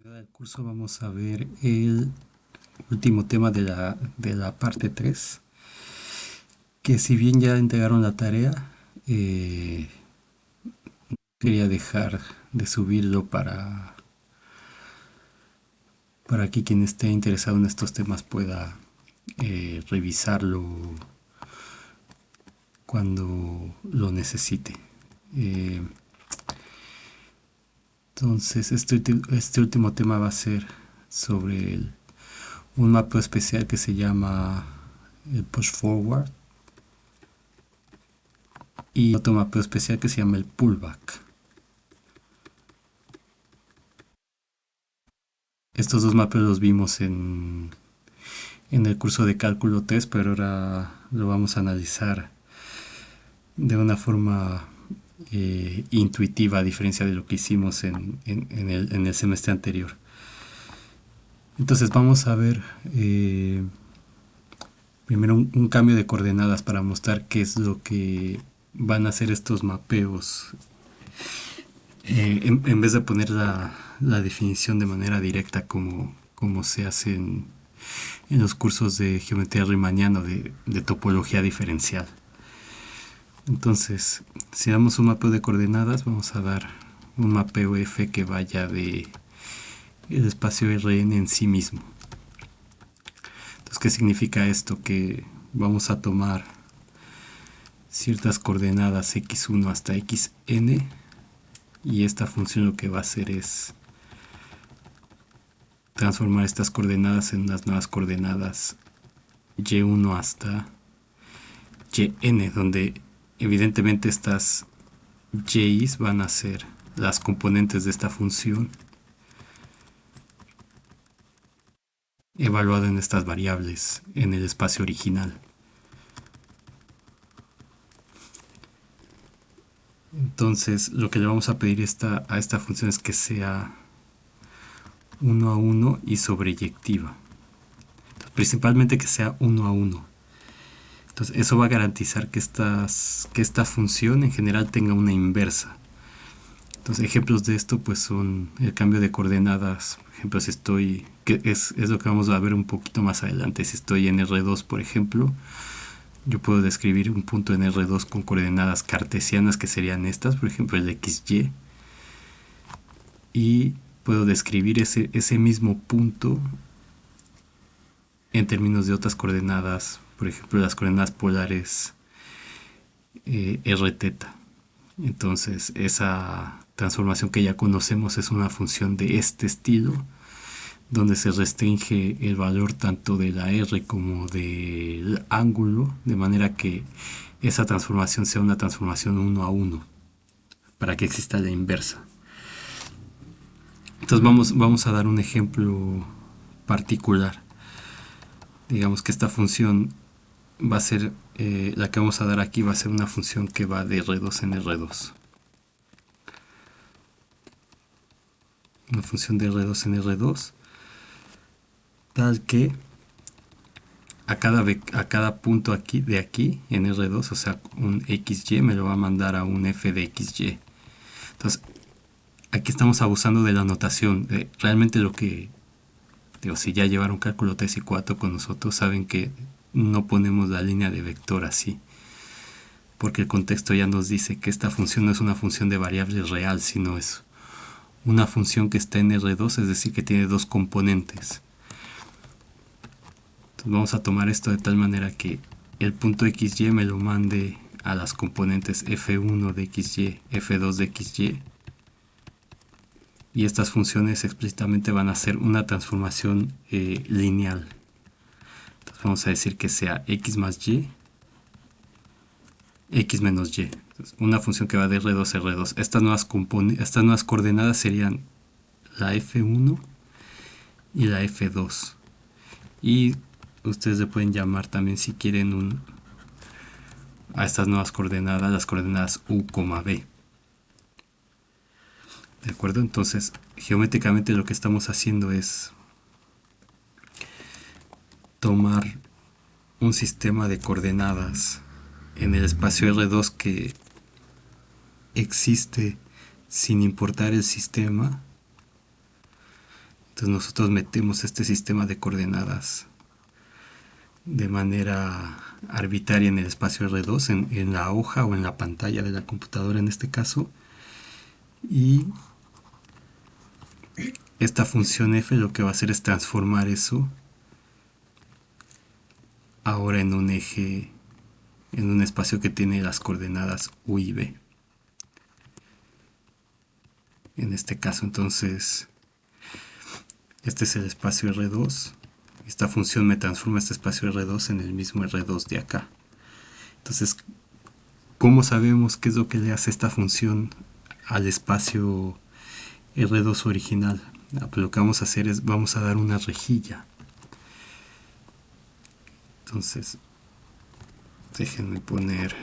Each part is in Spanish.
Del curso vamos a ver el último tema de la parte 3, que si bien ya entregaron la tarea, eh, quería dejar de subirlo para que quien esté interesado en estos temas pueda revisarlo cuando lo necesite. Eh, entonces, este último tema va a ser sobre un mapeo especial que se llama el push forward y otro mapeo especial que se llama el pullback. Estos dos mapeos los vimos en el curso de cálculo 3, pero ahora lo vamos a analizar de una forma intuitiva, a diferencia de lo que hicimos en el semestre anterior. Entonces vamos a ver primero un cambio de coordenadas para mostrar qué es lo que van a hacer estos mapeos. En vez de poner la definición de manera directa como se hace en los cursos de geometría riemanniana o de topología diferencial. Entonces, si damos un mapeo de coordenadas, vamos a dar un mapeo F que vaya de el espacio Rn en sí mismo. Entonces, ¿qué significa esto? Que vamos a tomar ciertas coordenadas x1 hasta xn, y esta función lo que va a hacer es transformar estas coordenadas en unas nuevas coordenadas y1 hasta yn, donde evidentemente estas y'is van a ser las componentes de esta función evaluada en estas variables en el espacio original. Entonces lo que le vamos a pedir a esta función es que sea 1 a 1 y sobreyectiva. Entonces, principalmente que sea 1 a 1. Entonces eso va a garantizar que esta función en general tenga una inversa. Entonces ejemplos de esto pues son el cambio de coordenadas. Por ejemplo, si estoy, que es lo que vamos a ver un poquito más adelante, si estoy en R2 por ejemplo, yo puedo describir un punto en R2 con coordenadas cartesianas que serían estas, por ejemplo el XY, y puedo describir ese mismo punto en términos de otras coordenadas, por ejemplo las coordenadas polares Rθ. Entonces esa transformación que ya conocemos es una función de este estilo, donde se restringe el valor tanto de la r como del ángulo, de manera que esa transformación sea una transformación 1 a 1, para que exista la inversa. Entonces vamos a dar un ejemplo particular. Digamos que esta función va a ser, la que vamos a dar aquí va a ser una función que va de R2 en R2. Una función de R2 en R2, tal que a cada punto de aquí en R2, o sea, un XY me lo va a mandar a un f de XY. Entonces, aquí estamos abusando de la notación. Realmente lo que, digo, si ya llevaron cálculo 3 y 4 con nosotros, saben que no ponemos la línea de vector así, porque el contexto ya nos dice que esta función no es una función de variable real, sino es una función que está en R2, es decir, que tiene dos componentes. Entonces vamos a tomar esto de tal manera que el punto XY me lo mande a las componentes f1 de XY, f2 de XY, y estas funciones explícitamente van a ser una transformación lineal. Entonces vamos a decir que sea x más y, x menos y. Entonces, una función que va de R2 a R2. Estas nuevas coordenadas serían la f1 y la f2. Y ustedes le pueden llamar también, si quieren, a estas nuevas coordenadas las coordenadas u, b. ¿De acuerdo? Entonces, geométricamente lo que estamos haciendo es tomar un sistema de coordenadas en el espacio R2 que existe sin importar el sistema, Entonces nosotros metemos este sistema de coordenadas de manera arbitraria en el espacio R2, en la hoja o en la pantalla de la computadora en este caso, y esta función f lo que va a hacer es transformar eso ahora en un eje, en un espacio que tiene las coordenadas u y b. En este caso entonces este es el espacio R2. Esta función me transforma este espacio R2 en el mismo R2 de acá. Entonces, ¿cómo sabemos qué es lo que le hace esta función al espacio R2 original? Pues lo que vamos a hacer es, vamos a dar una rejilla. Entonces, déjenme poner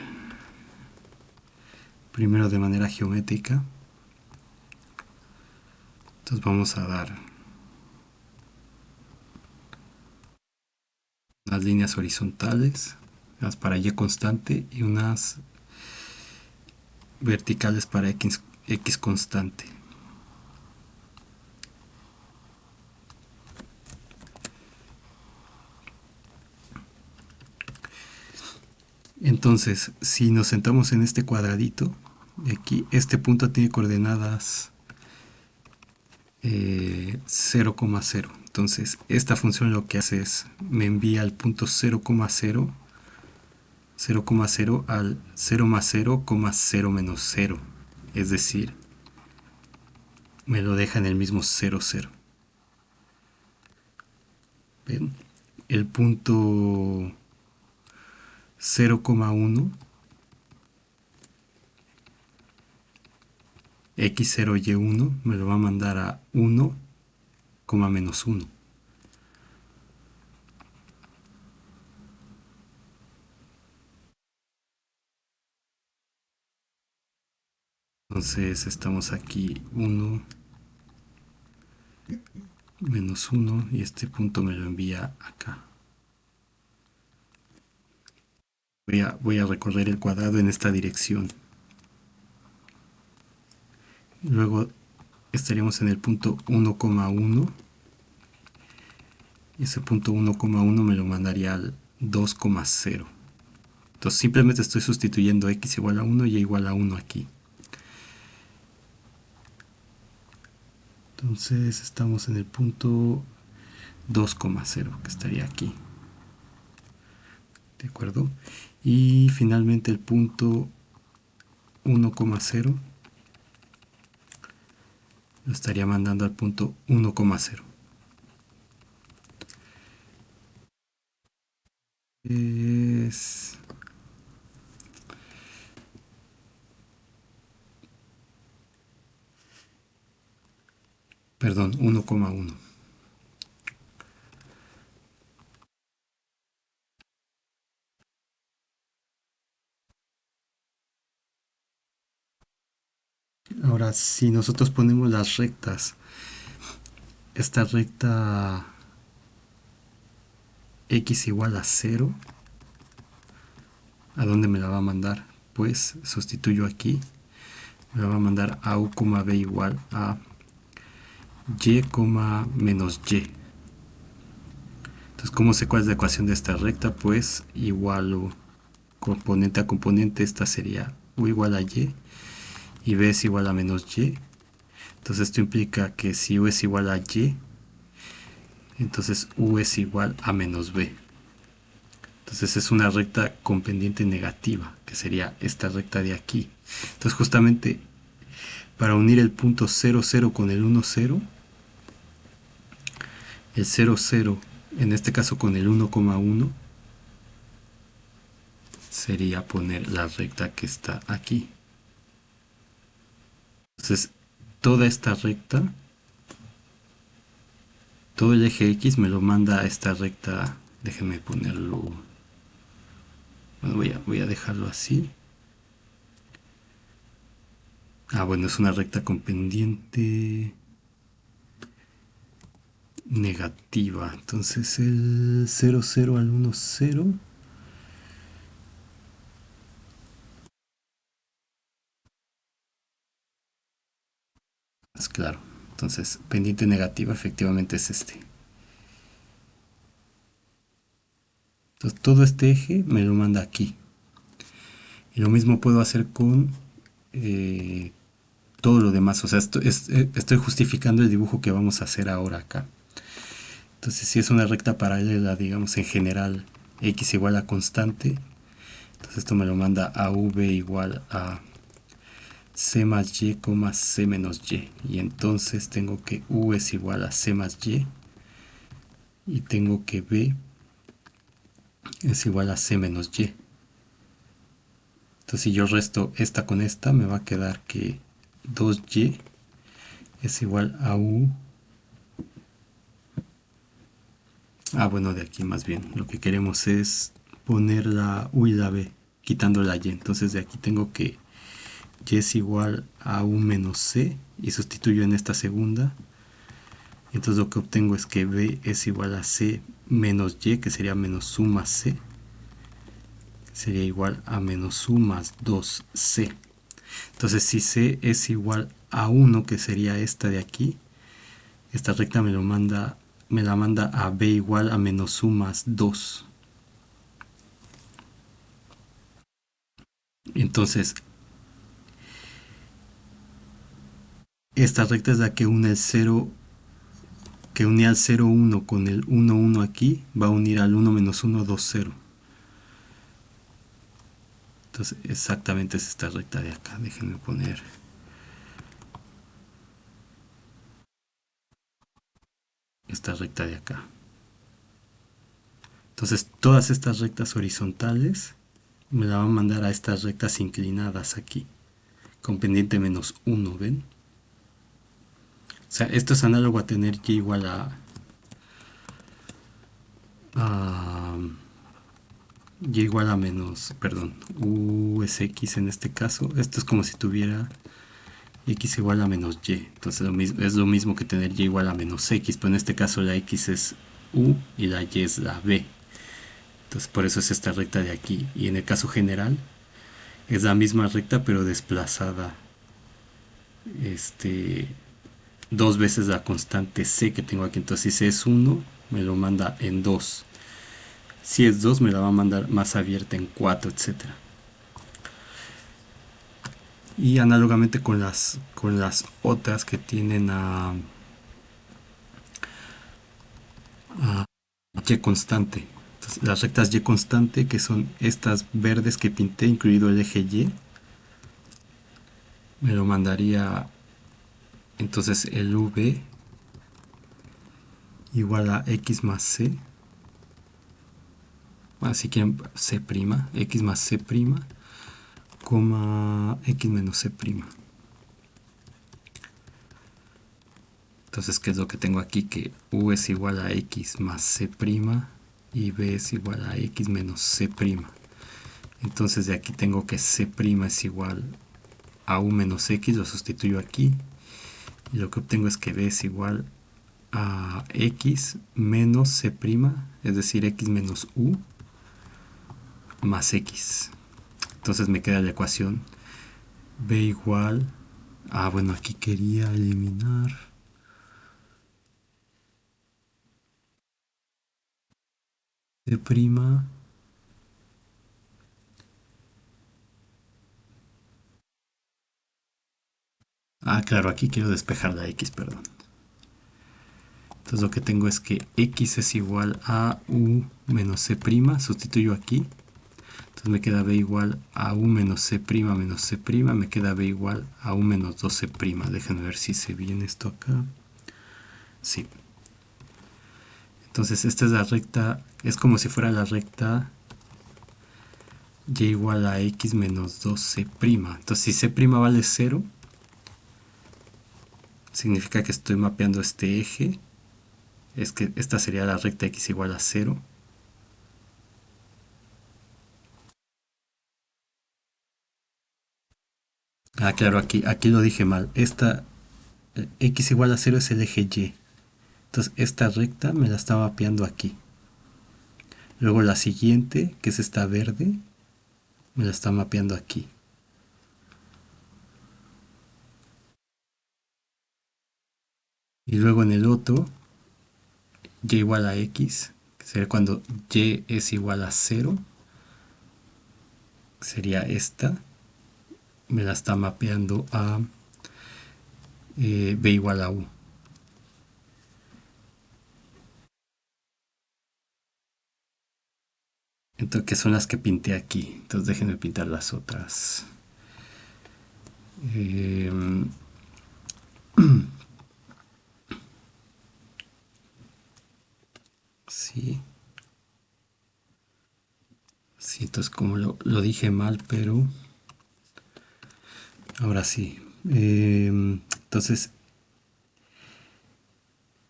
primero de manera geométrica. Entonces vamos a dar unas líneas horizontales, unas para y constante y unas verticales para x constante. Entonces, si nos centramos en este cuadradito de aquí, este punto tiene coordenadas 0,0. Entonces, esta función lo que hace es me envía el punto 0,0 al 0 más 0, 0 menos 0. Es decir, me lo deja en el mismo 0, 0. ¿Ven? El punto 0,1 x0y1 me lo va a mandar a 1, menos 1. Entonces estamos aquí 1 menos 1 y este punto me lo envía acá. Voy a recorrer el cuadrado en esta dirección. Luego estaríamos en el punto 1,1 y ese punto 1,1 me lo mandaría al 2,0. Entonces simplemente estoy sustituyendo x igual a 1 y y igual a 1 aquí. Entonces estamos en el punto 2,0 que estaría aquí. ¿De acuerdo? Y finalmente el punto 1,0 lo estaría mandando al punto 1,0. Es... Perdón, 1,1. Ahora, si nosotros ponemos las rectas, esta recta x igual a 0, ¿a dónde me la va a mandar? Pues sustituyo aquí, me la va a mandar a u, b igual a y, menos y. Entonces, ¿cómo sé cuál es la ecuación de esta recta? Pues igualo componente a componente, esta sería u igual a y b es igual a menos y. Entonces esto implica que si u es igual a y, entonces u es igual a menos b. Entonces es una recta con pendiente negativa, que sería esta recta de aquí. Entonces justamente para unir el punto 0, 0 con el 1, 0, el 0, 0, en este caso con el 1,1, sería poner la recta que está aquí. Entonces toda esta recta, todo el eje X me lo manda a esta recta. Déjenme ponerlo, bueno, voy a dejarlo así. Bueno, es una recta con pendiente negativa. Entonces el 0, 0 al 1, 0. Es claro. Entonces, pendiente negativa efectivamente es este. Entonces, todo este eje me lo manda aquí. Y lo mismo puedo hacer con eh, todo lo demás. O sea, estoy justificando el dibujo que vamos a hacer ahora acá. Entonces, si es una recta paralela, digamos en general, x igual a constante, entonces esto me lo manda a v igual a c más y, c menos y. Y entonces tengo que u es igual a c más y. Y tengo que b es igual a c menos y. Entonces si yo resto esta con esta, me va a quedar que 2y es igual a u. Bueno, de aquí más bien. Lo que queremos es poner la u y la b, quitando la y. Entonces de aquí tengo que y es igual a u menos c y sustituyo en esta segunda. Entonces lo que obtengo es que b es igual a c menos y, que sería menos u más c. Sería igual a menos u más 2c. Entonces si c es igual a 1, que sería esta de aquí, esta recta me la manda a b igual a menos u más 2. Entonces, esta recta es la que une el 0, que une al 0, 1 con el 1, 1 aquí, va a unir al 1 menos 1, 2, 0. Entonces, exactamente es esta recta de acá. Déjenme poner esta recta de acá. Entonces, todas estas rectas horizontales me la van a mandar a estas rectas inclinadas aquí, con pendiente menos 1, ¿ven? O sea, esto es análogo a tener y igual a y igual a menos, perdón, u es x en este caso. Esto es como si tuviera x igual a menos y. Entonces es lo mismo que tener y igual a menos x, pero en este caso la x es u y la y es la b. Entonces por eso es esta recta de aquí. Y en el caso general es la misma recta pero desplazada dos veces la constante c que tengo aquí. Entonces si c es 1, me lo manda en 2. Si es 2, me la va a mandar más abierta en 4, etcétera. Y análogamente con las otras que tienen a y constante. Entonces, las rectas y constante, que son estas verdes que pinté, incluido el eje y, me lo mandaría entonces el v igual a x más c. Si quieren c', x más c', coma x menos c'. Entonces, ¿qué es lo que tengo aquí? Que u es igual a x más c' y b es igual a x menos c'. Entonces de aquí tengo que c' es igual a u menos x, lo sustituyo aquí. Y lo que obtengo es que b es igual a x menos c', es decir, x menos u más x. Entonces me queda la ecuación b igual bueno, aquí quería eliminar c'. Claro, aquí quiero despejar la x, perdón. Entonces lo que tengo es que x es igual a u menos c', sustituyo aquí. Entonces me queda b igual a u menos c' menos c', me queda b igual a u menos 2c'. Déjenme ver si se viene esto acá. Sí. Entonces esta es la recta, es como si fuera la recta y igual a x menos 2c'. Entonces si c' vale 0, significa que estoy mapeando este eje. Es que esta sería la recta x igual a 0. Claro, aquí lo dije mal. Esta x igual a 0 es el eje y. Entonces esta recta me la está mapeando aquí. Luego la siguiente, que es esta verde, me la está mapeando aquí. Y luego en el otro, y igual a x, que sería cuando y es igual a 0, sería esta, me la está mapeando a b igual a u. Entonces, que son las que pinté aquí. Entonces déjenme pintar las otras. Eh, sí, sí, entonces como lo dije mal, pero ahora sí. Entonces,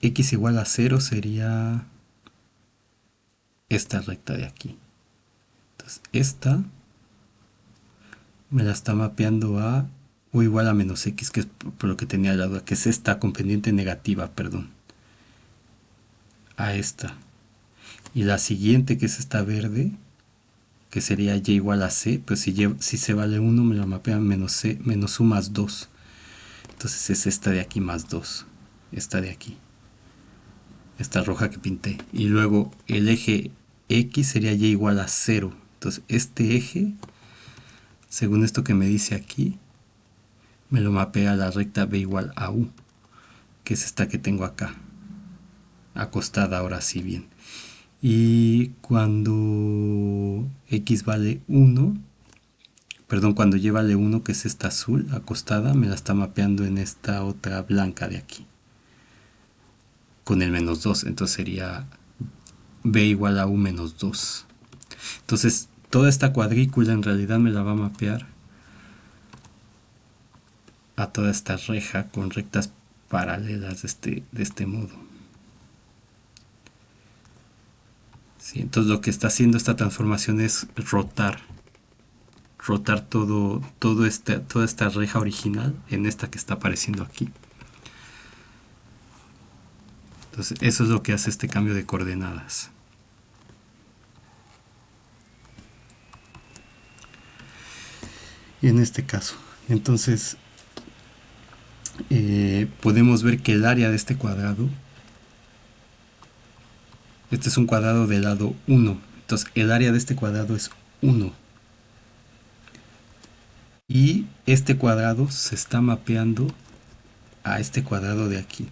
x igual a 0 sería esta recta de aquí. Entonces, esta me la está mapeando a u igual a menos x, que es por lo que tenía la duda, que es esta con pendiente negativa, perdón, a esta. Y la siguiente, que es esta verde, que sería y igual a c, pues si c vale 1 me la mapea menos c, menos u más 2. Entonces es esta de aquí más 2, esta de aquí, esta roja que pinté. Y luego el eje x sería y igual a 0. Entonces este eje, según esto que me dice aquí, me lo mapea a la recta b igual a u, que es esta que tengo acá, acostada ahora sí bien. Y cuando x vale 1, perdón, cuando y vale 1, que es esta azul acostada, me la está mapeando en esta otra blanca de aquí, con el menos 2. Entonces sería b igual a u menos 2. Entonces toda esta cuadrícula en realidad me la va a mapear a toda esta reja con rectas paralelas de este modo. ¿Sí? Entonces lo que está haciendo esta transformación es rotar toda esta reja original en esta que está apareciendo aquí. Entonces eso es lo que hace este cambio de coordenadas. Y en este caso, entonces podemos ver que el área de este cuadrado, este es un cuadrado del lado 1, entonces el área de este cuadrado es 1. Y este cuadrado se está mapeando a este cuadrado de aquí.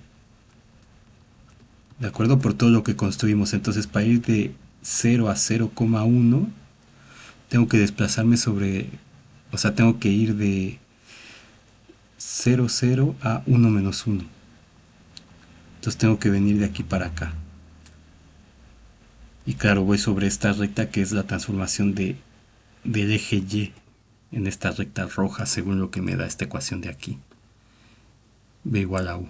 ¿De acuerdo? Por todo lo que construimos. Entonces para ir de 0 a 0,1 tengo que desplazarme sobre, o sea, tengo que ir de 0, 0 a 1 menos 1. Entonces tengo que venir de aquí para acá. Y claro, voy sobre esta recta que es la transformación del eje Y en esta recta roja, según lo que me da esta ecuación de aquí. B igual a U,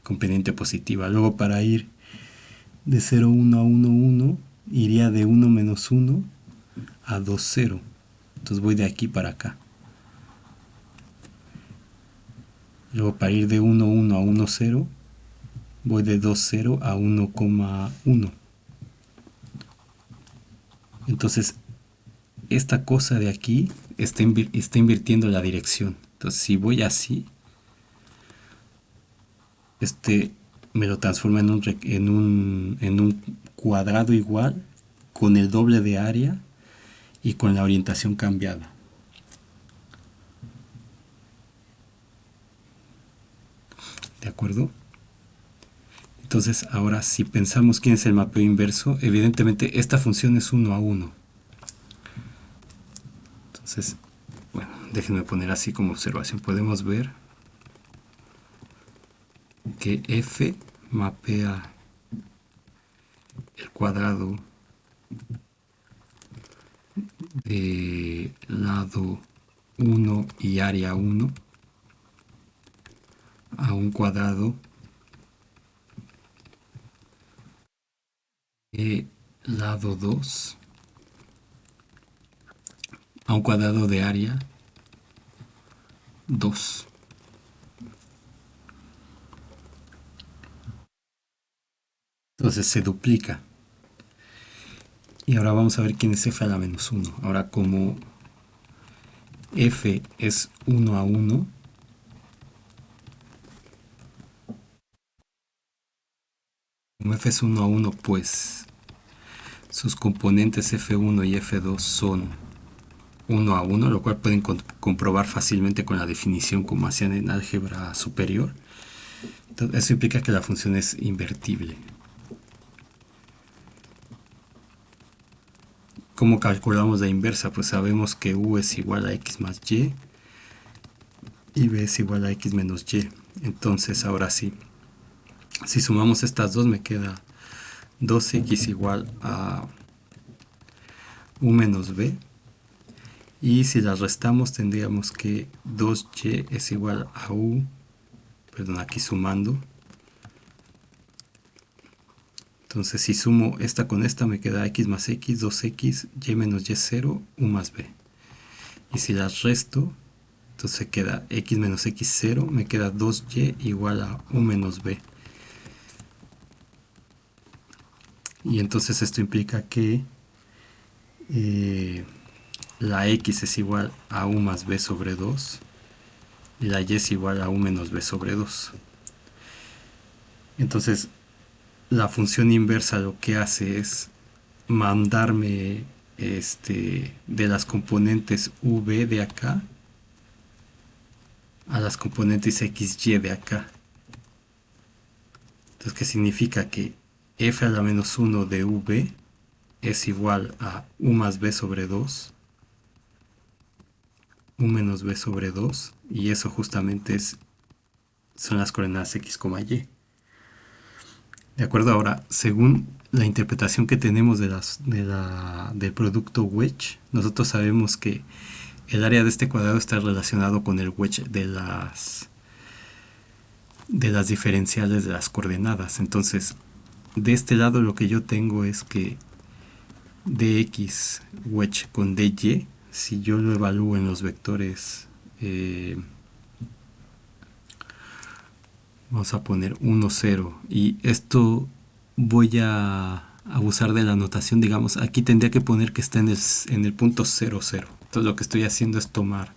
con pendiente positiva. Luego para ir de 0, 1 a 1, 1, iría de 1 menos 1 a 2, 0. Entonces voy de aquí para acá. Luego para ir de 1, 1 a 1, 0, voy de 2, 0 a 1,1. Entonces esta cosa de aquí está invirtiendo la dirección. Entonces si voy así, me lo transforma en un cuadrado igual, con el doble de área y con la orientación cambiada. ¿De acuerdo? Entonces ahora si pensamos quién es el mapeo inverso, evidentemente esta función es 1 a 1. Entonces, bueno, déjenme poner así como observación. Podemos ver que f mapea el cuadrado de lado 1 y área 1 a un cuadrado de lado 2 a un cuadrado de área 2. Entonces se duplica. Y ahora vamos a ver quién es f a la menos 1. Ahora como f es 1 a 1, Como f es 1 a 1, pues sus componentes f1 y f2 son 1 a 1, lo cual pueden comprobar fácilmente con la definición como hacían en álgebra superior. Entonces, eso implica que la función es invertible. ¿Cómo calculamos la inversa? Pues sabemos que u es igual a x más y b es igual a x menos y. Entonces, ahora sí, si sumamos estas dos me queda 2x igual a u menos b. Y si las restamos tendríamos que 2y es igual a u, perdón, aquí sumando. Entonces si sumo esta con esta me queda x más x, 2x, y menos y 0, u más b. Y si las resto, entonces queda x menos x 0, me queda 2y igual a u menos b. Y entonces esto implica que la x es igual a u más b sobre 2 y la y es igual a u menos b sobre 2. Entonces la función inversa lo que hace es mandarme de las componentes v de acá a las componentes xy de acá. Entonces, ¿qué significa? Que f a la menos 1 de v es igual a u más b sobre 2, u menos b sobre 2, y eso justamente son las coordenadas x, y. De acuerdo, ahora, según la interpretación que tenemos del producto wedge, nosotros sabemos que el área de este cuadrado está relacionado con el wedge de las diferenciales de las coordenadas. Entonces, de este lado lo que yo tengo es que dx wedge con dy, si yo lo evalúo en los vectores, vamos a poner 1, 0, y esto voy a abusar de la notación, digamos, aquí tendría que poner que está en el punto 0, 0. Entonces lo que estoy haciendo es tomar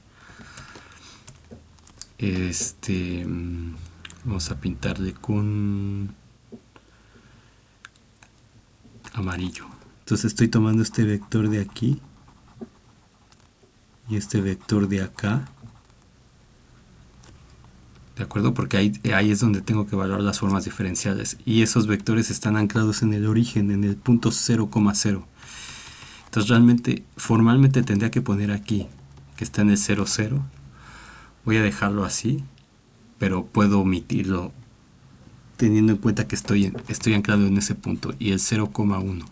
vamos a pintarle con amarillo. Entonces estoy tomando este vector de aquí y este vector de acá, ¿de acuerdo? Porque ahí es donde tengo que evaluar las formas diferenciales, y esos vectores están anclados en el origen, en el punto 0, 0. Entonces realmente, formalmente tendría que poner aquí que está en el 0, 0. Voy a dejarlo así, pero puedo omitirlo teniendo en cuenta que estoy anclado en ese punto, y el 0,1.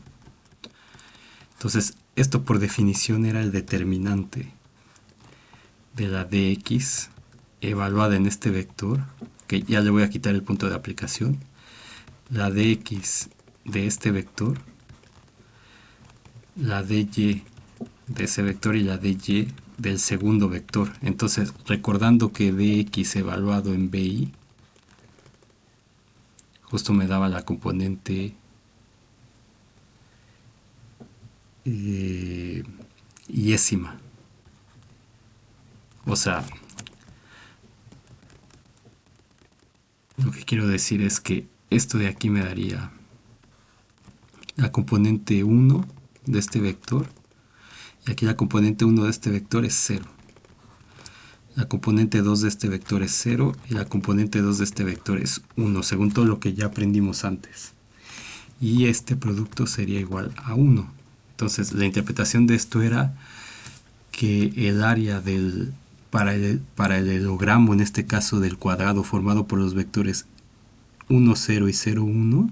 Entonces, esto por definición era el determinante de la dx evaluada en este vector, que ya le voy a quitar el punto de aplicación. La dx de este vector, la dy de ese vector y la dy del segundo vector. Entonces, recordando que dx evaluado en bi justo me daba la componente iésima. O sea, lo que quiero decir es que esto de aquí me daría la componente 1 de este vector, y aquí la componente 1 de este vector es 0. La componente 2 de este vector es 0 y la componente 2 de este vector es 1, según todo lo que ya aprendimos antes. Y este producto sería igual a 1. Entonces, la interpretación de esto era que el área para el hilogramo, en este caso del cuadrado formado por los vectores 1, 0 y 0, 1,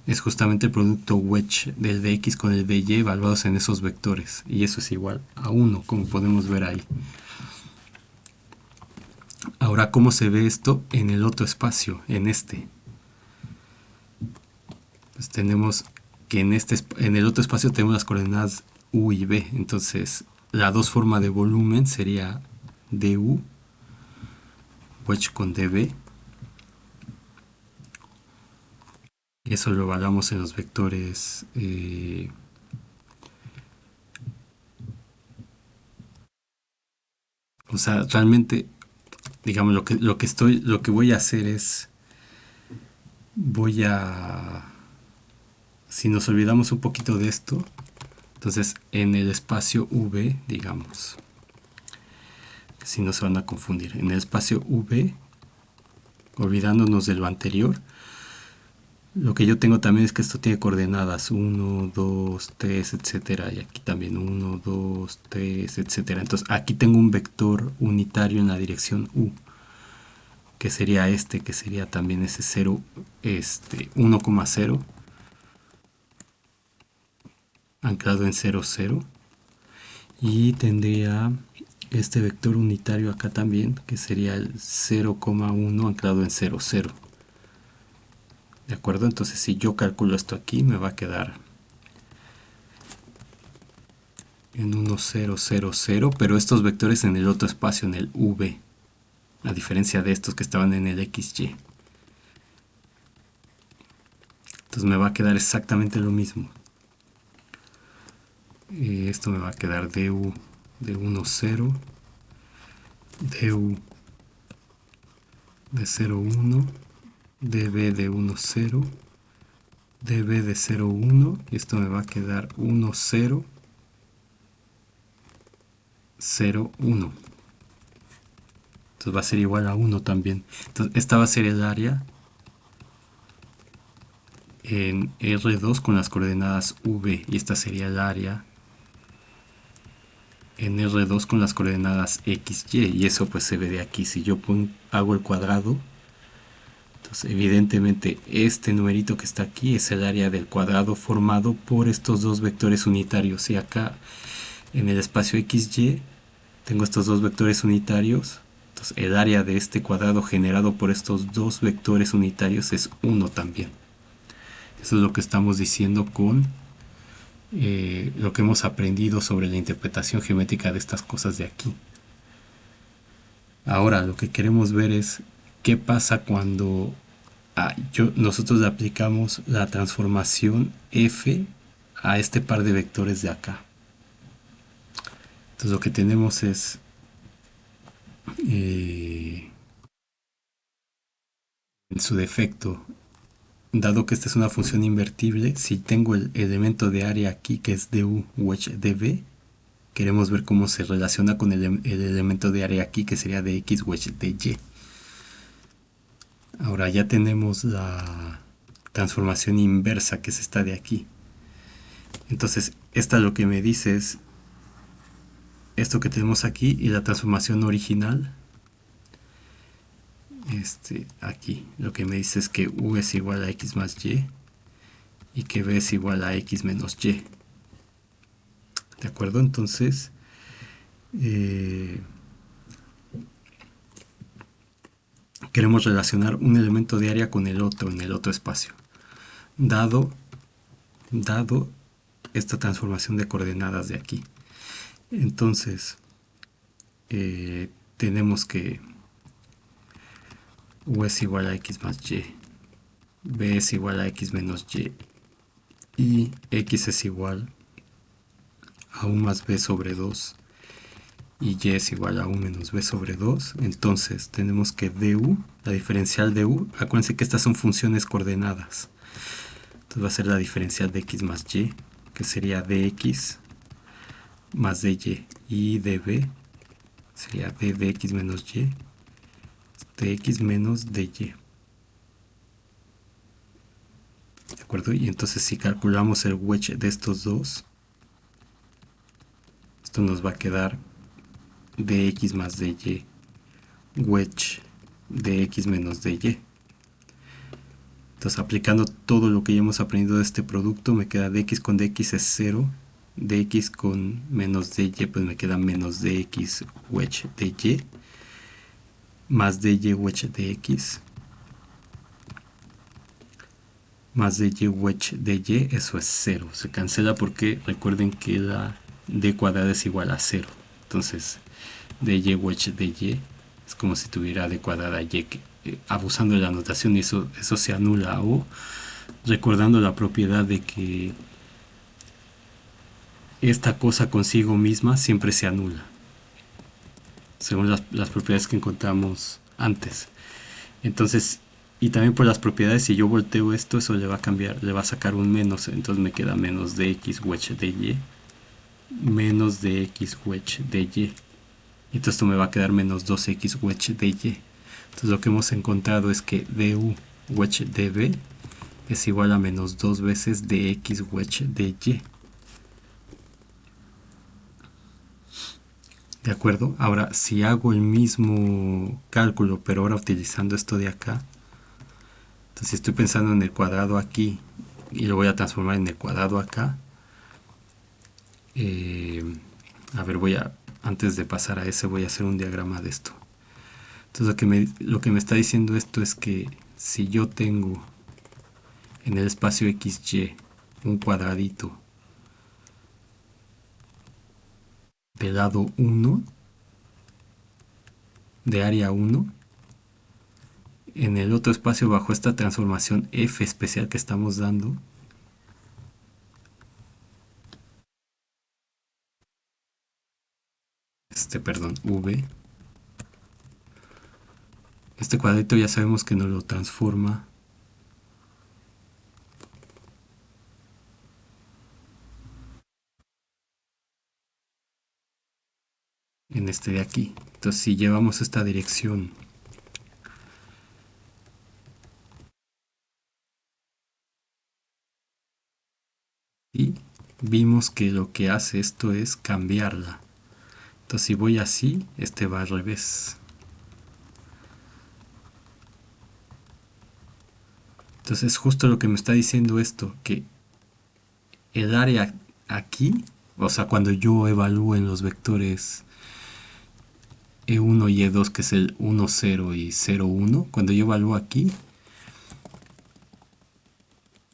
es justamente el producto wedge del dx con el dy evaluados en esos vectores, y eso es igual a 1, como podemos ver ahí. Ahora, ¿cómo se ve esto en el otro espacio, en este? Pues tenemos que en el otro espacio tenemos las coordenadas u y b. Entonces, la dos forma de volumen sería du wedge con db. Y eso lo evaluamos en los vectores o sea, realmente digamos, lo que voy a hacer es, voy a, si nos olvidamos un poquito de esto, entonces en el espacio V, digamos, si no se van a confundir, en el espacio V, olvidándonos de lo anterior, lo que yo tengo también es que esto tiene coordenadas 1, 2, 3, etcétera, y aquí también 1, 2, 3, etcétera. Entonces aquí tengo un vector unitario en la dirección U, que sería este, que sería también ese 0, 1,0, anclado en 0, 0. Y tendría este vector unitario acá también, que sería el 0,1 anclado en 0, 0. ¿De acuerdo? Entonces si yo calculo esto aquí, me va a quedar en 1, 0, 0, 0, pero estos vectores en el otro espacio, en el V, a diferencia de estos que estaban en el XY. Entonces me va a quedar exactamente lo mismo. Esto me va a quedar du de 1, 0, du de 0, 1, db de 1, 0, db de 0, 1, y esto me va a quedar 1, 0, 0, 1. Entonces va a ser igual a 1 también. Entonces esta va a ser el área en R2 con las coordenadas V, y esta sería el área en R2 con las coordenadas X, Y, y eso pues se ve de aquí. Si yo hago el cuadrado, entonces evidentemente este numerito que está aquí es el área del cuadrado formado por estos dos vectores unitarios, y acá en el espacio XY tengo estos dos vectores unitarios. Entonces el área de este cuadrado generado por estos dos vectores unitarios es 1 también. Eso es lo que estamos diciendo con lo que hemos aprendido sobre la interpretación geométrica de estas cosas de aquí. Ahora lo que queremos ver es qué pasa cuando nosotros le aplicamos la transformación f a este par de vectores de acá. Entonces lo que tenemos es en su defecto, dado que esta es una función invertible, si tengo el elemento de área aquí que es du wedge db, queremos ver cómo se relaciona con el elemento de área aquí que sería dx wedge dy. Ahora ya tenemos la transformación inversa, que es esta de aquí. Entonces esta lo que me dice es esto que tenemos aquí, y la transformación original, aquí lo que me dice es que u es igual a x más y, y que b es igual a x menos y. ¿De acuerdo? Entonces queremos relacionar un elemento de área con el otro en el otro espacio, dado esta transformación de coordenadas de aquí. Entonces tenemos que u es igual a x más y, b es igual a x menos y x es igual a u más b sobre 2 y y es igual a u menos b sobre 2. Entonces tenemos que du, la diferencial de u, acuérdense que estas son funciones coordenadas, entonces va a ser la diferencial de x más y, que sería dx más dy, y db sería d de x menos y, dx menos dy. ¿De acuerdo? Y entonces si calculamos el wedge de estos dos, esto nos va a quedar dx más dy wedge dx menos dy. Entonces aplicando todo lo que ya hemos aprendido de este producto, me queda dx con dx es 0, dx con menos dy pues me queda menos dx wedge dy, más dy wedge dx, más dy wedge dy, eso es 0. Se cancela porque recuerden que la d cuadrada es igual a 0. Entonces dy wedge dy es como si tuviera d cuadrada y, abusando de la notación, y eso se anula, o recordando la propiedad de que esta cosa consigo misma siempre se anula. según las propiedades que encontramos antes. Entonces, y también por las propiedades, si yo volteo esto, eso le va a cambiar, le va a sacar un menos, entonces me queda menos de x wedge de y, menos de x wedge de y. Entonces esto me va a quedar menos 2x wedge de y. Entonces lo que hemos encontrado es que du wedge de b es igual a menos 2 veces de x wedge de y. ¿De acuerdo? Ahora, si hago el mismo cálculo, pero ahora utilizando esto de acá, entonces si estoy pensando en el cuadrado aquí y lo voy a transformar en el cuadrado acá, eh, a ver, antes de pasar a ese, voy a hacer un diagrama de esto. Entonces lo que me está diciendo esto es que si yo tengo en el espacio XY un cuadradito de lado 1, de área 1, en el otro espacio bajo esta transformación F especial que estamos dando, perdón, V, este cuadrito ya sabemos que nos lo transforma en este de aquí. Entonces si llevamos esta dirección y vimos que lo que hace esto es cambiarla. Entonces si voy así, este va al revés. Entonces justo lo que me está diciendo esto, que el área aquí, o sea, cuando yo evalúo en los vectores E1 y E2, que es el 1, 0 y 0, 1, cuando yo evalúo aquí,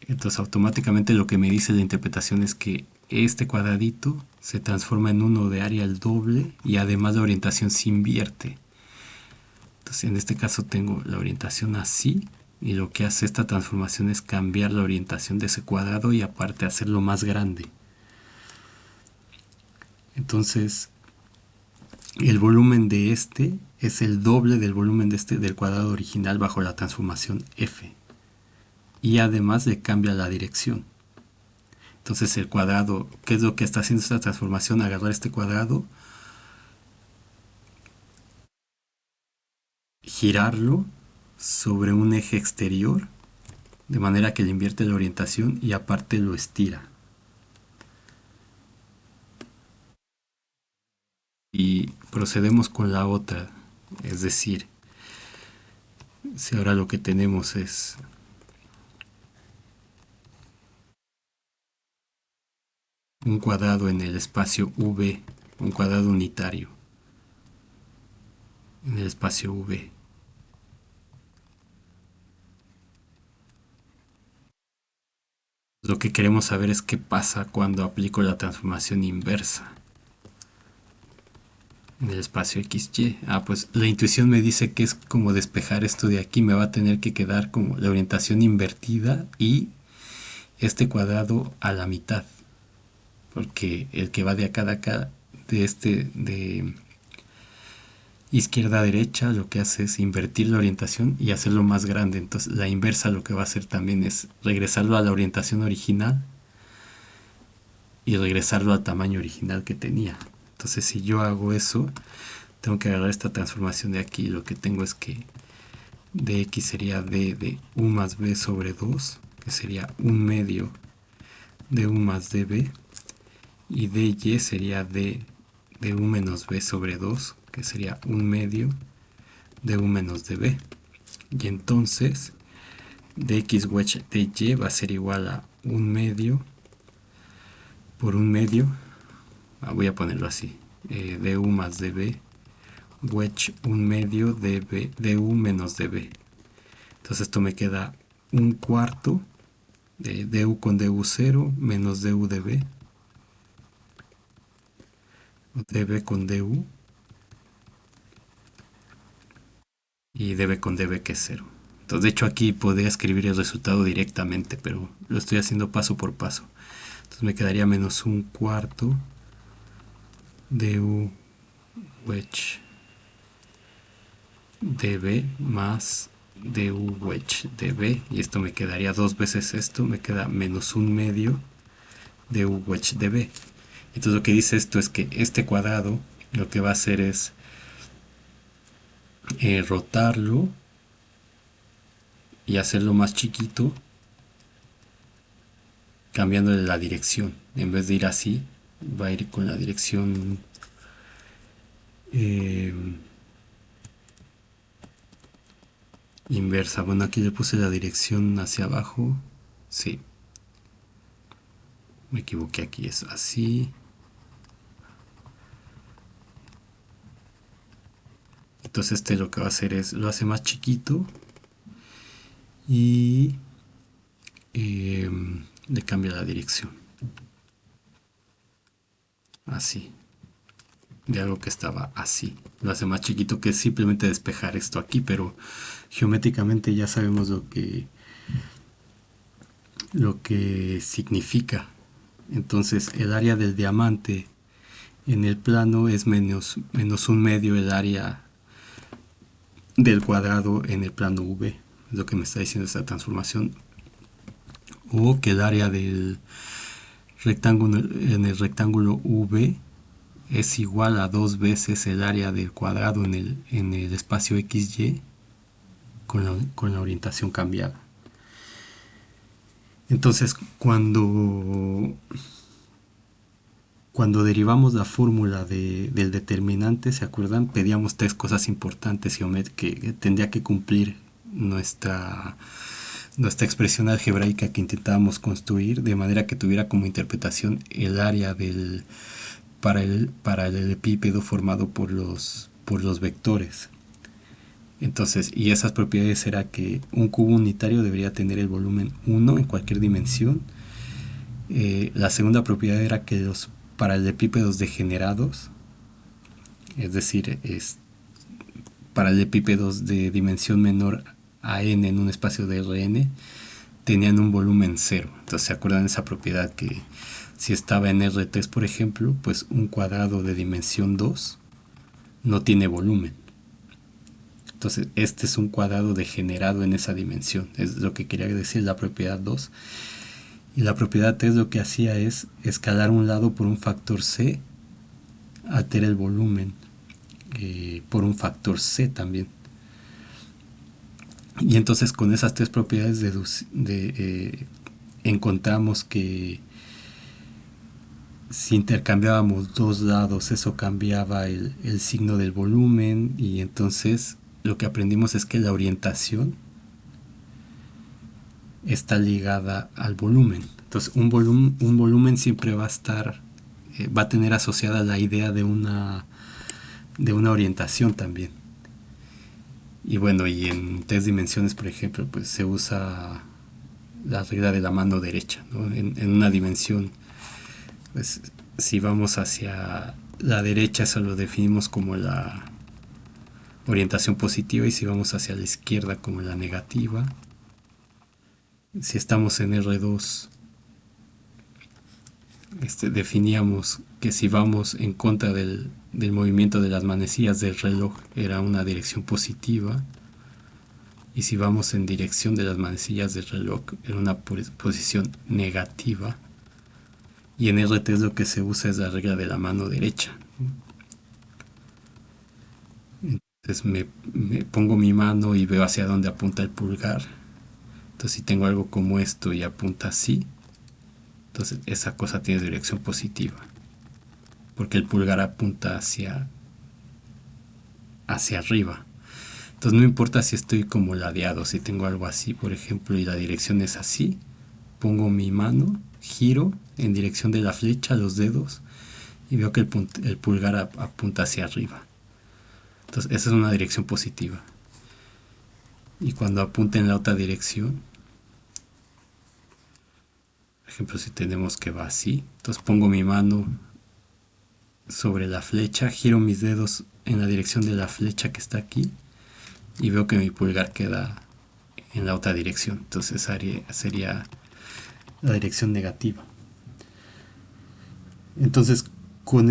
entonces automáticamente lo que me dice la interpretación es que este cuadradito se transforma en uno de área al doble y además la orientación se invierte. Entonces en este caso tengo la orientación así y lo que hace esta transformación es cambiar la orientación de ese cuadrado y aparte hacerlo más grande. Entonces el volumen de este es el doble del volumen de del cuadrado original bajo la transformación F. Y además le cambia la dirección. Entonces el cuadrado, ¿qué es lo que está haciendo esta transformación? Agarrar este cuadrado, girarlo sobre un eje exterior, de manera que le invierte la orientación y aparte lo estira. Y procedemos con la otra, es decir, si ahora lo que tenemos es un cuadrado en el espacio V, un cuadrado unitario en el espacio V. Lo que queremos saber es qué pasa cuando aplico la transformación inversa en el espacio XY. Pues la intuición me dice que es como despejar esto de aquí, me va a tener que quedar como la orientación invertida y este cuadrado a la mitad, porque el que va de acá, de izquierda a derecha, lo que hace es invertir la orientación y hacerlo más grande. Entonces la inversa lo que va a hacer también es regresarlo a la orientación original y regresarlo al tamaño original que tenía. Entonces si yo hago eso, tengo que agarrar esta transformación de aquí. Lo que tengo es que dx sería d de u más b sobre 2, que sería 1/2 de u más db, y dy sería d de u menos b sobre 2, que sería 1/2 de u menos db. Y entonces dx wedge dy va a ser igual a 1/2 por 1/2, voy a ponerlo así, du más db wedge 1/2 de du menos db. Entonces esto me queda 1/4 de du con du 0 menos du db, db con du y db con db, que es 0. Entonces de hecho aquí podría escribir el resultado directamente, pero lo estoy haciendo paso por paso. Entonces me quedaría menos 1/4 du wedge dB más du wedge dB, y esto me quedaría dos veces esto, me queda menos un medio du wedge dB. Entonces lo que dice esto es que este cuadrado lo que va a hacer es rotarlo y hacerlo más chiquito, cambiándole la dirección. En vez de ir así, va a ir con la dirección eh, inversa. Bueno, aquí le puse la dirección hacia abajo. Sí, me equivoqué, aquí es así. Entonces este lo que va a hacer es, lo hace más chiquito y eh, le cambia la dirección. Así. De algo que estaba así. Lo hace más chiquito, que es simplemente despejar esto aquí, pero geométricamente ya sabemos lo que significa. Entonces el área del diamante en el plano es menos un medio el área del cuadrado en el plano V. Es lo que me está diciendo esta transformación. O que el área del rectángulo en el rectángulo V es igual a dos veces el área del cuadrado en el espacio XY con la orientación cambiada. Entonces, cuando derivamos la fórmula del determinante, ¿se acuerdan? Pedíamos tres cosas importantes que tendría que cumplir nuestra expresión algebraica que intentábamos construir, de manera que tuviera como interpretación el área para el epípedo formado por los vectores. Entonces, y esas propiedades era que un cubo unitario debería tener el volumen 1 en cualquier dimensión. La segunda propiedad era que los paralelepípedos degenerados, es decir, paralelepípedos de dimensión menor a n en un espacio de Rn, tenían un volumen cero. Entonces, ¿se acuerdan de esa propiedad que si estaba en R3, por ejemplo, pues un cuadrado de dimensión 2 no tiene volumen? Entonces, este es un cuadrado degenerado en esa dimensión. Es lo que quería decir la propiedad 2. Y la propiedad 3 lo que hacía es escalar un lado por un factor C, altera el volumen por un factor C también. Y entonces con esas tres propiedades encontramos que si intercambiábamos dos lados, eso cambiaba el signo del volumen, y entonces lo que aprendimos es que la orientación está ligada al volumen. Entonces un volumen siempre va a tener asociada la idea de una orientación también. Y bueno, y en tres dimensiones, por ejemplo, pues se usa la regla de la mano derecha, ¿no? En una dimensión, pues si vamos hacia la derecha, eso lo definimos como la orientación positiva, y si vamos hacia la izquierda como la negativa. Si estamos en R2, definíamos que si vamos en contra del movimiento de las manecillas del reloj era una dirección positiva, y si vamos en dirección de las manecillas del reloj era una posición negativa. Y en R3 lo que se usa es la regla de la mano derecha. Entonces me pongo mi mano y veo hacia dónde apunta el pulgar. Entonces si tengo algo como esto y apunta así, entonces esa cosa tiene dirección positiva, porque el pulgar apunta hacia arriba. Entonces no importa si estoy como ladeado, si tengo algo así, por ejemplo, y la dirección es así, pongo mi mano, giro en dirección de la flecha, los dedos, y veo que el pulgar apunta hacia arriba. Entonces esa es una dirección positiva. Y cuando apunta en la otra dirección, por ejemplo, si tenemos que va así, entonces pongo mi mano sobre la flecha, giro mis dedos en la dirección de la flecha que está aquí, y veo que mi pulgar queda en la otra dirección. Entonces sería la dirección negativa. Entonces con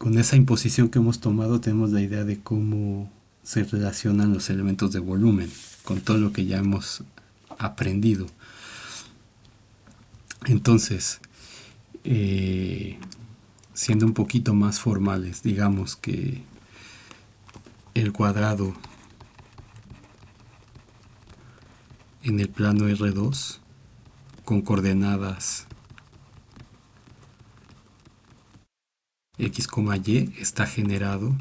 con esa imposición que hemos tomado tenemos la idea de cómo se relacionan los elementos de volumen con todo lo que ya hemos aprendido. Entonces, siendo un poquito más formales, digamos que el cuadrado en el plano R2 con coordenadas x, y está generado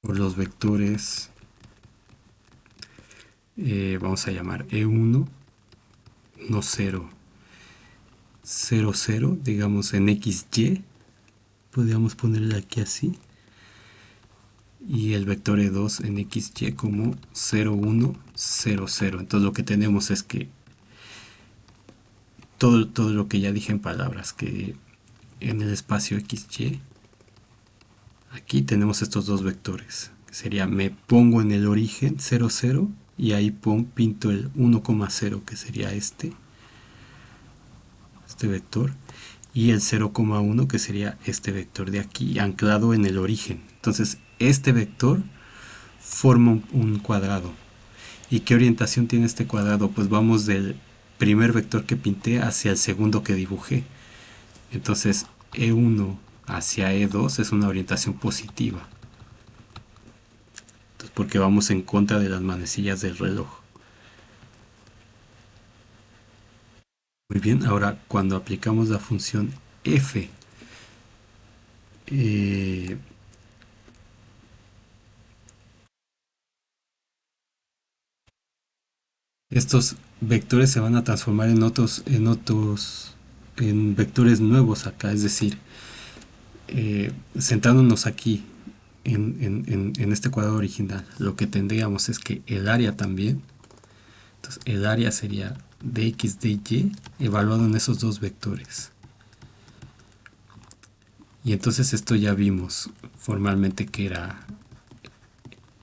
por los vectores, vamos a llamar E1, 1, 0, 0, 0, digamos en XY, podríamos ponerle aquí así, y el vector E2 en XY como 0, 1, 0, 0. Entonces lo que tenemos es que todo lo que ya dije en palabras, que en el espacio XY, aquí tenemos estos dos vectores, que sería me pongo en el origen 0, 0, y ahí pinto el 1,0, que sería este vector, y el 0,1, que sería este vector de aquí, anclado en el origen. Entonces este vector forma un cuadrado. ¿Y qué orientación tiene este cuadrado? Pues vamos del primer vector que pinté hacia el segundo que dibujé. Entonces E1 hacia E2 es una orientación positiva. Entonces, porque vamos en contra de las manecillas del reloj. Muy bien, ahora cuando aplicamos la función f, estos vectores se van a transformar en vectores nuevos acá, es decir, centrándonos aquí en este cuadrado original, lo que tendríamos es que el área también, entonces el área sería dx dy evaluado en esos dos vectores. Y entonces esto ya vimos formalmente que era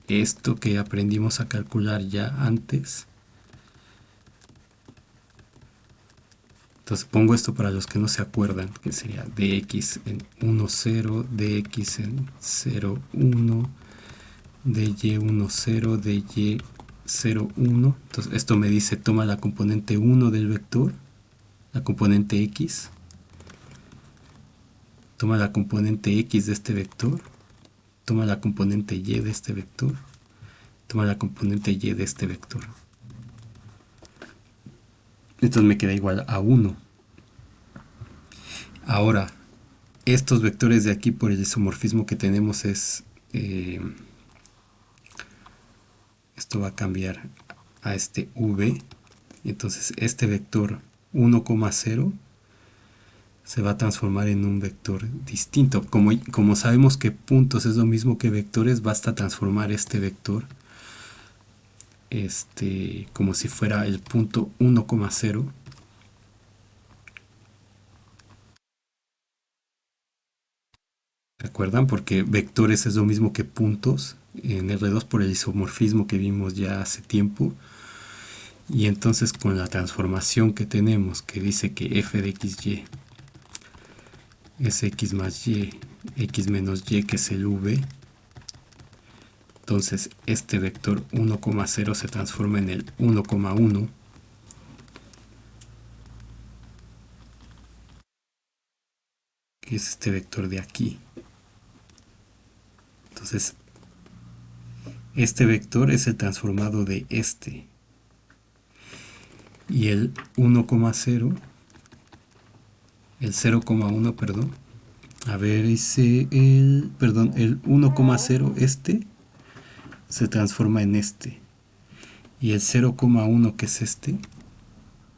esto que aprendimos a calcular ya antes. Entonces pongo esto para los que no se acuerdan, que sería dx en 1, 0, dx en 0, 1, dy 1, 0, dy 0, 1. Entonces esto me dice toma la componente 1 del vector, la componente x, toma la componente x de este vector, toma la componente y de este vector, toma la componente y de este vector. Entonces me queda igual a 1. Ahora, estos vectores de aquí por el isomorfismo que tenemos es... esto va a cambiar a este v. Entonces este vector 1,0 se va a transformar en un vector distinto. Como sabemos que puntos es lo mismo que vectores, basta transformar este vector como si fuera el punto 1,0. ¿Se acuerdan? Porque vectores es lo mismo que puntos en R2 por el isomorfismo que vimos ya hace tiempo. Y entonces con la transformación que tenemos, que dice que f de xy es x más y, x menos y, que es el v, entonces este vector 1,0 se transforma en el 1,1, que es este vector de aquí. Entonces este vector es el transformado de este, y el 1,0, el 0,1, perdón, a ver, el 1,0 se transforma en este, y el 0,1 que es este,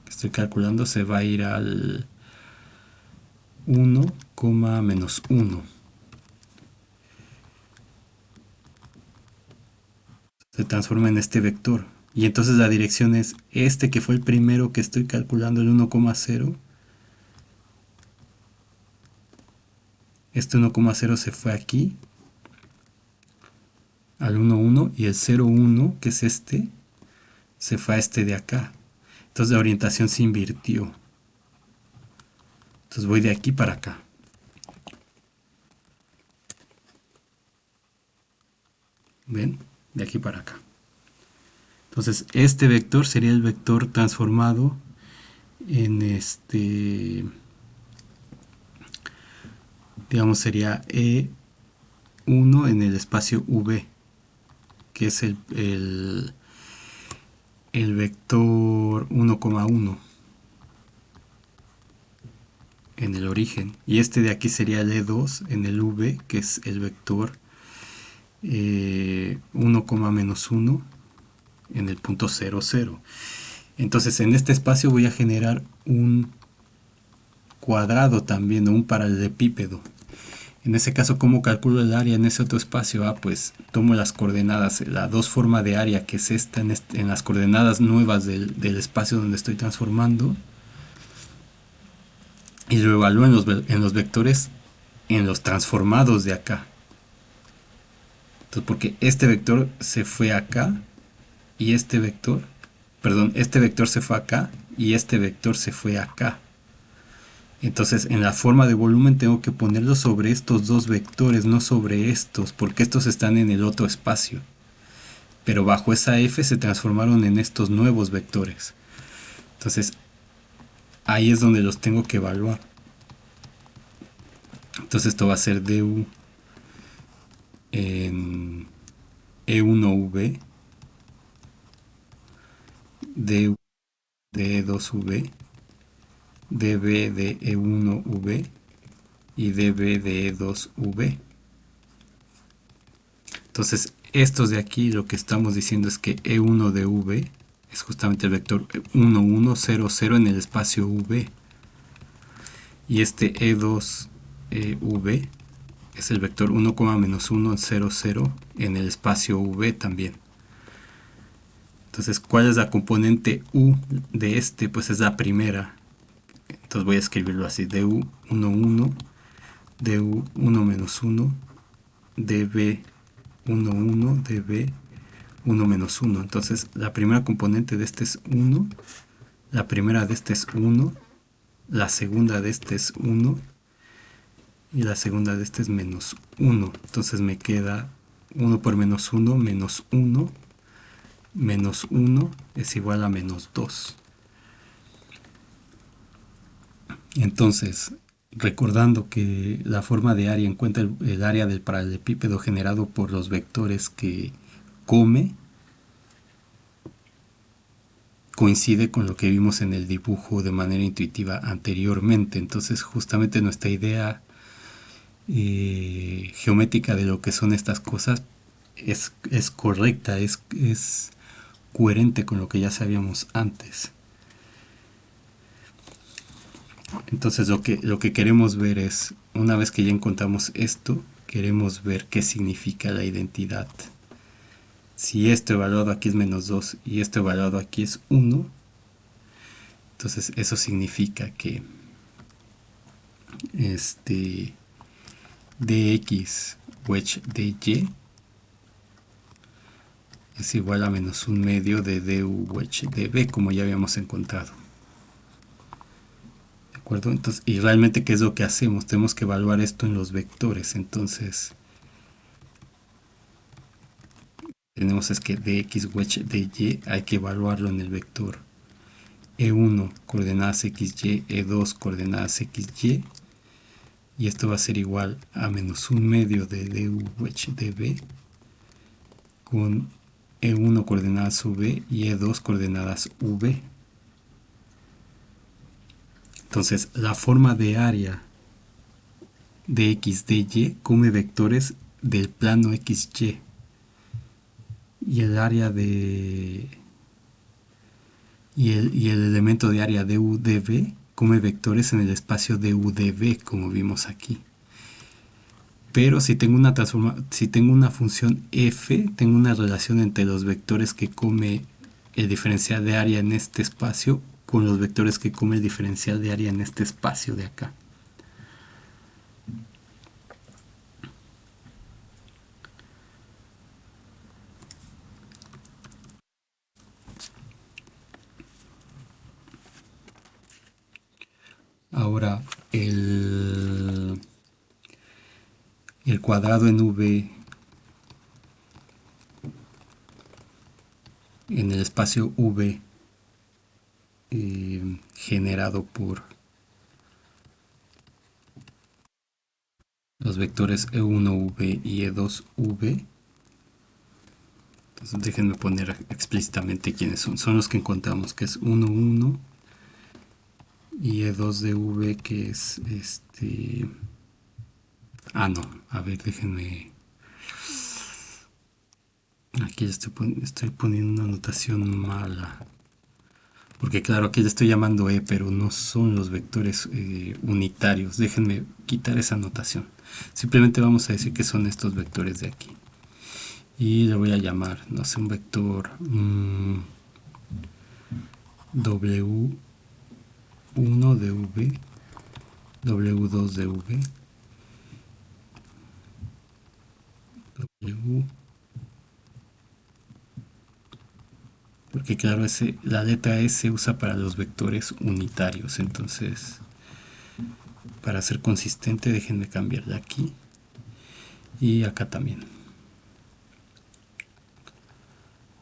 que estoy calculando, se va a ir al 1, menos 1. Se transforma en este vector. Y entonces la dirección es este que fue el primero que estoy calculando, el 1,0. Este 1,0 se fue aquí, al 1,1, y el 0,1, que es este, se fue a este de acá. Entonces la orientación se invirtió. Entonces voy de aquí para acá. ¿Ven? De aquí para acá. Entonces este vector sería el vector transformado en digamos sería E1 en el espacio V, que es el vector 1,1 en el origen. Y este de aquí sería el E2 en el V, que es el vector 1, -1 en el punto 0, 0. Entonces en este espacio voy a generar un cuadrado también, o un paralelepípedo. En ese caso, ¿cómo calculo el área en ese otro espacio? Pues tomo las coordenadas, la dos forma de área, que es esta, en las coordenadas nuevas del espacio donde estoy transformando, y lo evalúo en los vectores, en los transformados de acá. Entonces, porque este vector se fue acá, y este vector, perdón, este vector se fue acá, y este vector se fue acá. Entonces, en la forma de volumen tengo que ponerlo sobre estos dos vectores, no sobre estos, porque estos están en el otro espacio. Pero bajo esa f se transformaron en estos nuevos vectores. Entonces, ahí es donde los tengo que evaluar. Entonces, esto va a ser du en E1V, du de E2V, dB de E1V y dB de E2V. Entonces, estos de aquí lo que estamos diciendo es que E1 de V es justamente el vector 1, 1, 0, 0 en el espacio V. Y este E2 V es el vector 1, -1, 0, 0 en el espacio V también. Entonces, ¿cuál es la componente U de este? Pues es la primera. Entonces voy a escribirlo así: du 1, 1, du 1 menos 1, db 1, 1, db 1 menos 1. Entonces, la primera componente de este es 1, la primera de este es 1, la segunda de este es 1 y la segunda de este es menos 1. Entonces me queda 1 por menos 1, menos 1, menos 1 es igual a menos 2. Entonces, recordando que la forma de área encuentra el área del paralelepípedo generado por los vectores que come, coincide con lo que vimos en el dibujo de manera intuitiva anteriormente. Entonces, justamente nuestra idea geométrica de lo que son estas cosas es correcta, es coherente con lo que ya sabíamos antes. Entonces lo que queremos ver es, una vez que ya encontramos esto, queremos ver qué significa la identidad. Si esto evaluado aquí es menos 2 y esto evaluado aquí es 1, entonces eso significa que dx wedge dy es igual a menos un medio de du wedge db, como ya habíamos encontrado. ¿De acuerdo? Entonces, y realmente, ¿qué es lo que hacemos? Tenemos que evaluar esto en los vectores. Entonces, tenemos es que dx wedge dy hay que evaluarlo en el vector e1 coordenadas xy, e2 coordenadas xy, y esto va a ser igual a menos un medio de du wedge db con e1 coordenadas v y e2 coordenadas v. Entonces, la forma de área de x dy come vectores del plano xy, y el área de y el elemento de área du dv come vectores en el espacio du dv, como vimos aquí. Pero si tengo si tengo una función f, tengo una relación entre los vectores que come el diferencial de área en este espacio con los vectores que come el diferencial de área en este espacio de acá. Ahora, el cuadrado en V en el espacio V generado por los vectores E1V y E2V. Entonces déjenme poner explícitamente quiénes son. Son los que encontramos, que es 1, 1 y E2 de V, que es este... Ah, no, a ver, déjenme... Aquí estoy poniendo una notación mala. Porque claro, aquí le estoy llamando E, pero no son los vectores unitarios. Déjenme quitar esa notación. Simplemente vamos a decir que son estos vectores de aquí. Y le voy a llamar, no sé, un vector W1 de V, W2 de V, W, porque claro, la letra S se usa para los vectores unitarios. Entonces, para ser consistente, déjenme cambiarle aquí y acá también.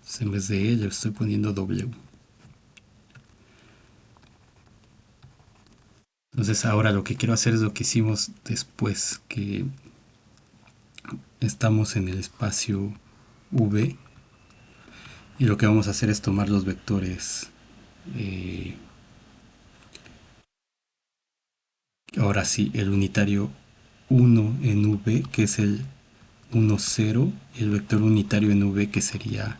Entonces, en vez de E le estoy poniendo W. Entonces ahora lo que quiero hacer es lo que hicimos después, que estamos en el espacio V y lo que vamos a hacer es tomar los vectores, eh, ahora sí, el unitario 1 en V, que es el 1, 0, y el vector unitario en V, que sería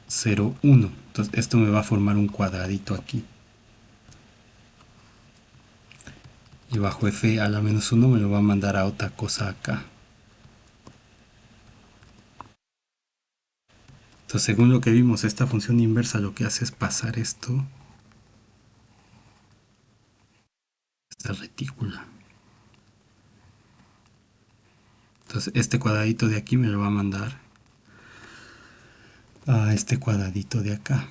0, 1. Entonces esto me va a formar un cuadradito aquí. Y bajo F a la menos 1 me lo va a mandar a otra cosa acá. Entonces, según lo que vimos, esta función inversa lo que hace es pasar esta retícula. Entonces, este cuadradito de aquí me lo va a mandar a este cuadradito de acá.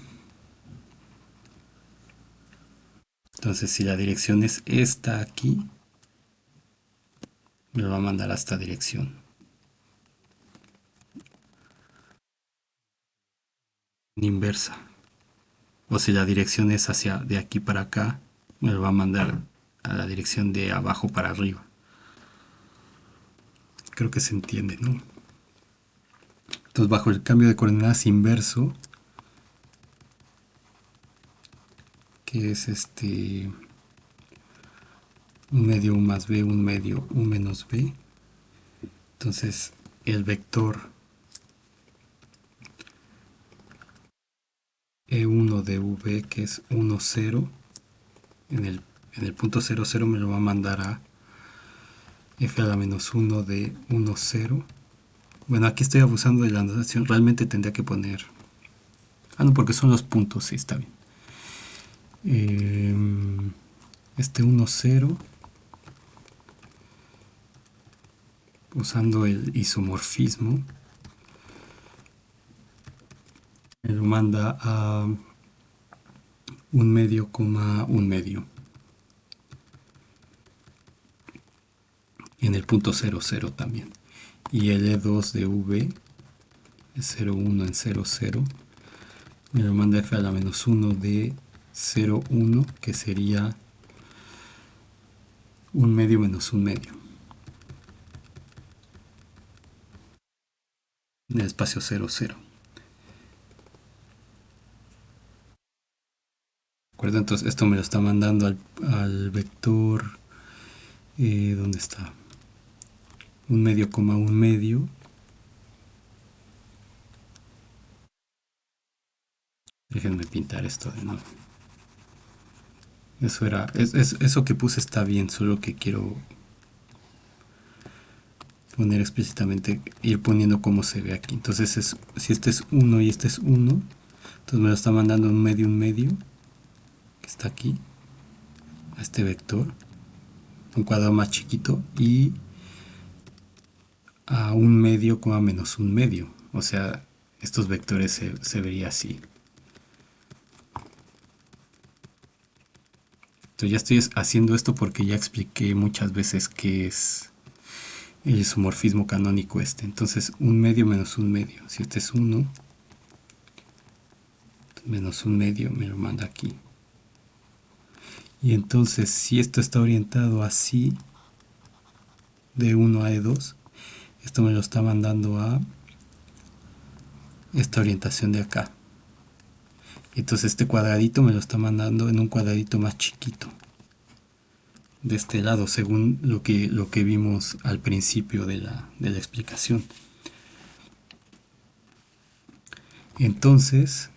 Entonces, si la dirección es esta aquí, me lo va a mandar a esta dirección inversa. O si la dirección es hacia de aquí para acá, me lo va a mandar a la dirección de abajo para arriba. Creo que se entiende, ¿no? Entonces, bajo el cambio de coordenadas inverso, que es un medio U más B, un medio U menos B. Entonces, el vector E1 de V, que es 1, 0, en el punto 0, 0 me lo va a mandar a F a la menos 1 de 1, 0. Bueno, aquí estoy abusando de la notación. Realmente tendría que poner... Ah, no, porque son los puntos, sí, está bien. Este 1, 0, usando el isomorfismo, me lo manda a un medio, un medio. Y en el punto 0, 0 también. Y el E2 de V, 0, 1 en 0, 0, me lo manda F a la menos 1 de 0, 1, que sería un medio menos un medio. En el espacio 0, 0. ¿De acuerdo? Entonces esto me lo está mandando al vector, ¿dónde está? Un medio, un medio. Déjenme pintar esto de nuevo. Eso que puse está bien, solo que quiero poner explícitamente, ir poniendo cómo se ve aquí. Entonces, si este es 1 y este es 1, entonces me lo está mandando un medio, que está aquí, a este vector, un cuadrado más chiquito, y a un medio, menos un medio. O sea, estos vectores se vería así. Entonces ya estoy haciendo esto porque ya expliqué muchas veces qué es el isomorfismo canónico este. Entonces, un medio menos un medio. Si este es 1, menos un medio me lo manda aquí. Y entonces, si esto está orientado así, de 1 a E2, esto me lo está mandando a esta orientación de acá. Entonces este cuadradito me lo está mandando en un cuadradito más chiquito de este lado, según lo que vimos al principio de la explicación. Entonces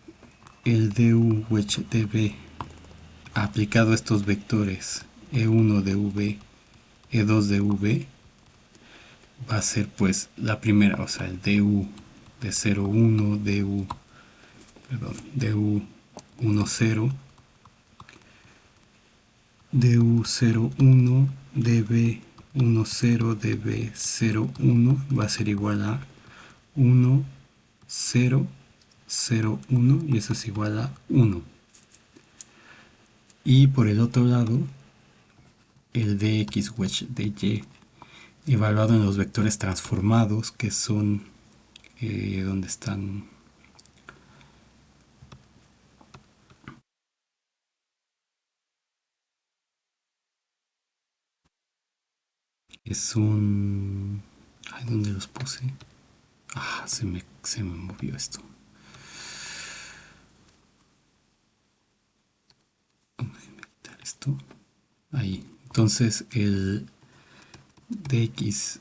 el du wedge db aplicado a estos vectores e1 de v, e2 de v, va a ser pues la primera, o sea, el du de 0, 1, du 1, 0, du01 db10 db01 va a ser igual a 1 0 0 1 y eso es igual a 1. Y por el otro lado el dx wedge dy evaluado en los vectores transformados, que son donde están, es un, ay, ¿dónde los puse? Se me movió esto. Esto ahí. Entonces el dx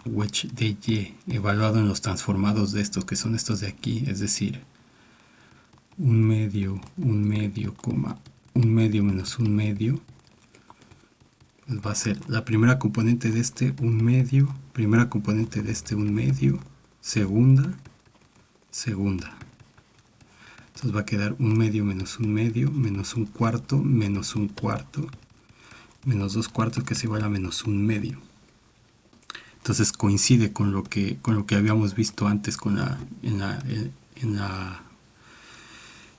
wedge dy evaluado en los transformados de estos, que son estos de aquí, es decir, un medio, coma, un medio menos un medio, pues va a ser la primera componente de este un medio, primera componente de este un medio, segunda, segunda. Entonces va a quedar un medio, menos un cuarto, menos un cuarto, menos 2 cuartos, que es igual a menos un medio. Entonces coincide con lo que habíamos visto antes en la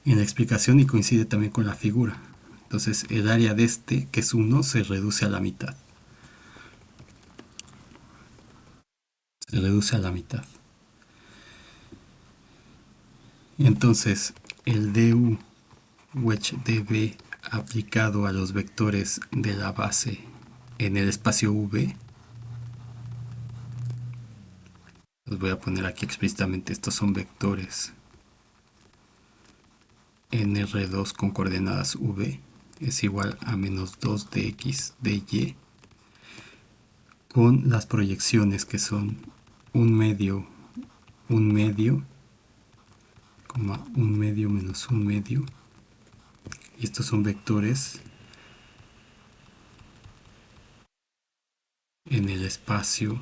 explicación, y coincide también con la figura. Entonces el área de este, que es 1, se reduce a la mitad. Se reduce a la mitad. Entonces el du wedge db aplicado a los vectores de la base en el espacio v, los voy a poner aquí explícitamente, estos son vectores en R2 con coordenadas v, es igual a menos 2 dx dy, con las proyecciones que son un medio, coma, un medio menos un medio, y estos son vectores en el espacio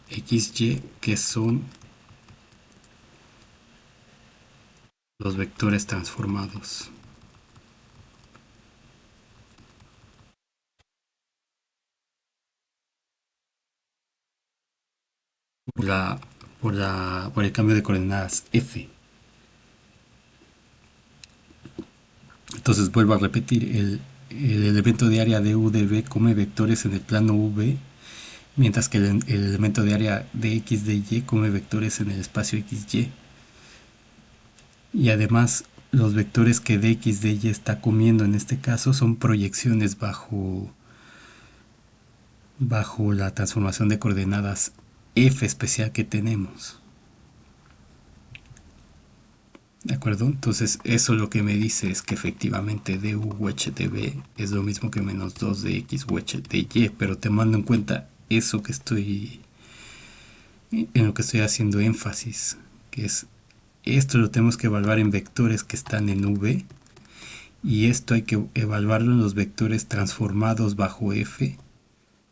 xy, que son los vectores transformados. Por el cambio de coordenadas f. Entonces vuelvo a repetir, el elemento de área de u de v come vectores en el plano v, mientras que el elemento de área de x de y come vectores en el espacio xy. Y además los vectores que dx de y está comiendo en este caso son proyecciones bajo la transformación de coordenadas f especial que tenemos. ¿De acuerdo? Entonces eso lo que me dice es que efectivamente du wedge db es lo mismo que menos 2 de x wedge de y, pero tomando en cuenta eso en lo que estoy haciendo énfasis, que es esto lo tenemos que evaluar en vectores que están en v, y esto hay que evaluarlo en los vectores transformados bajo f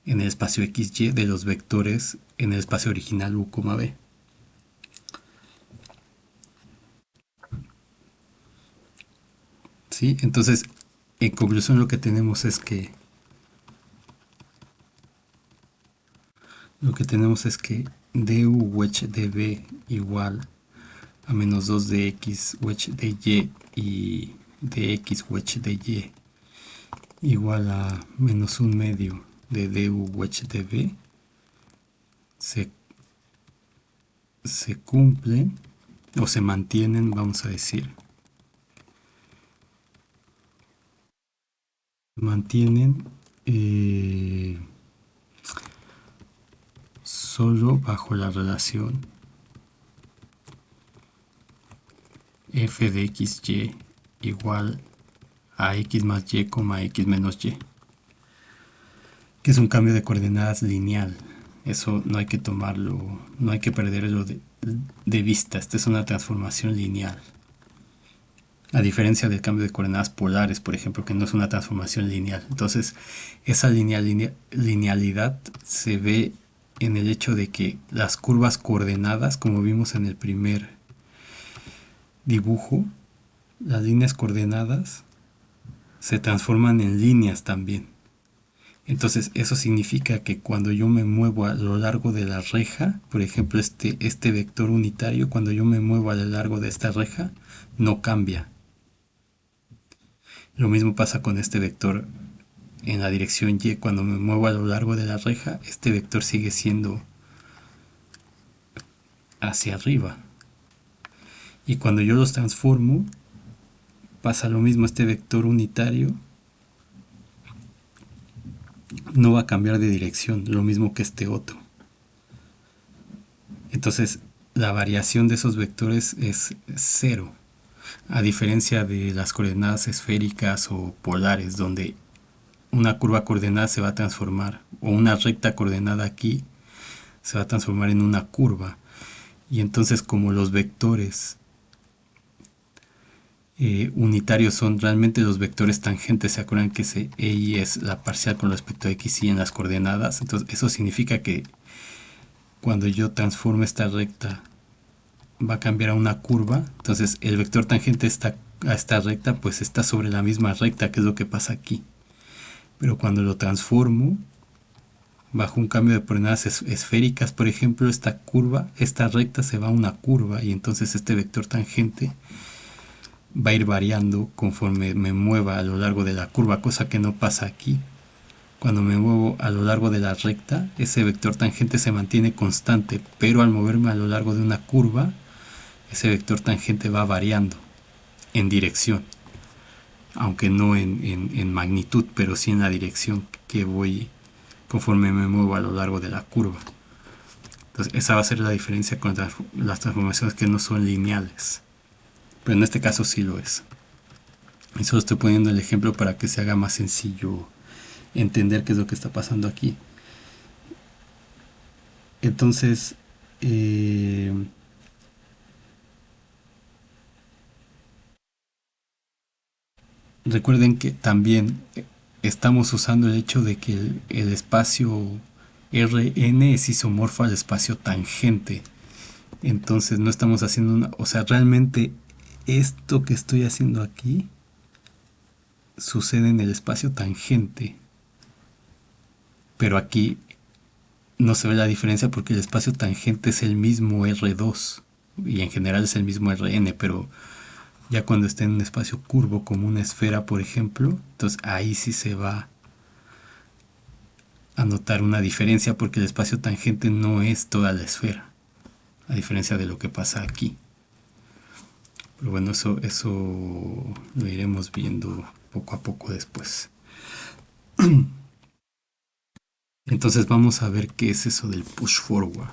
en el espacio xy de los vectores en el espacio original u, v. ¿Sí? Entonces, en conclusión lo que tenemos es que du wedge db igual a menos 2 de x wedge de y, y de x wedge de y igual a menos un medio de du wedge db se, se cumplen o se mantienen, vamos a decir, mantienen solo bajo la relación f de xy igual a x más y, x menos y, que es un cambio de coordenadas lineal. Eso no hay que tomarlo, no hay que perderlo de vista. Esta es una transformación lineal. A diferencia del cambio de coordenadas polares, por ejemplo, que no es una transformación lineal. Entonces, esa linealidad se ve en el hecho de que las curvas coordenadas, como vimos en el primer dibujo, las líneas coordenadas se transforman en líneas también. Entonces eso significa que cuando yo me muevo a lo largo de la reja, por ejemplo este vector unitario, cuando yo me muevo a lo largo de esta reja, no cambia. Lo mismo pasa con este vector en la dirección y, cuando me muevo a lo largo de la reja, este vector sigue siendo hacia arriba. Y cuando yo los transformo, pasa lo mismo, este vector unitario no va a cambiar de dirección, lo mismo que este otro. Entonces, la variación de esos vectores es cero, a diferencia de las coordenadas esféricas o polares, donde una curva coordenada se va a transformar, o una recta coordenada aquí se va a transformar en una curva. Y entonces, como los vectores unitarios son realmente los vectores tangentes, ¿se acuerdan que ese y es la parcial con respecto a x y en las coordenadas? Entonces eso significa que cuando yo transformo esta recta va a cambiar a una curva, entonces el vector tangente a esta recta pues está sobre la misma recta, que es lo que pasa aquí. Pero cuando lo transformo bajo un cambio de coordenadas esféricas, por ejemplo, esta curva, esta recta se va a una curva, y entonces este vector tangente va a ir variando conforme me mueva a lo largo de la curva, cosa que no pasa aquí. Cuando me muevo a lo largo de la recta, ese vector tangente se mantiene constante, pero al moverme a lo largo de una curva, ese vector tangente va variando en dirección, aunque no en magnitud, pero sí en la dirección que voy conforme me muevo a lo largo de la curva. Entonces esa va a ser la diferencia con las transformaciones que no son lineales, pero en este caso sí lo es. Y solo estoy poniendo el ejemplo para que se haga más sencillo entender qué es lo que está pasando aquí. Entonces, recuerden que también estamos usando el hecho de que el espacio Rn es isomorfo al espacio tangente. Entonces no estamos haciendo una... O sea, realmente esto que estoy haciendo aquí sucede en el espacio tangente. Pero aquí no se ve la diferencia porque el espacio tangente es el mismo R2 y en general es el mismo Rn, pero ya cuando esté en un espacio curvo como una esfera, por ejemplo, entonces ahí sí se va a notar una diferencia porque el espacio tangente no es toda la esfera, a diferencia de lo que pasa aquí. Pero bueno, eso lo iremos viendo poco a poco después. Entonces vamos a ver qué es eso del push forward.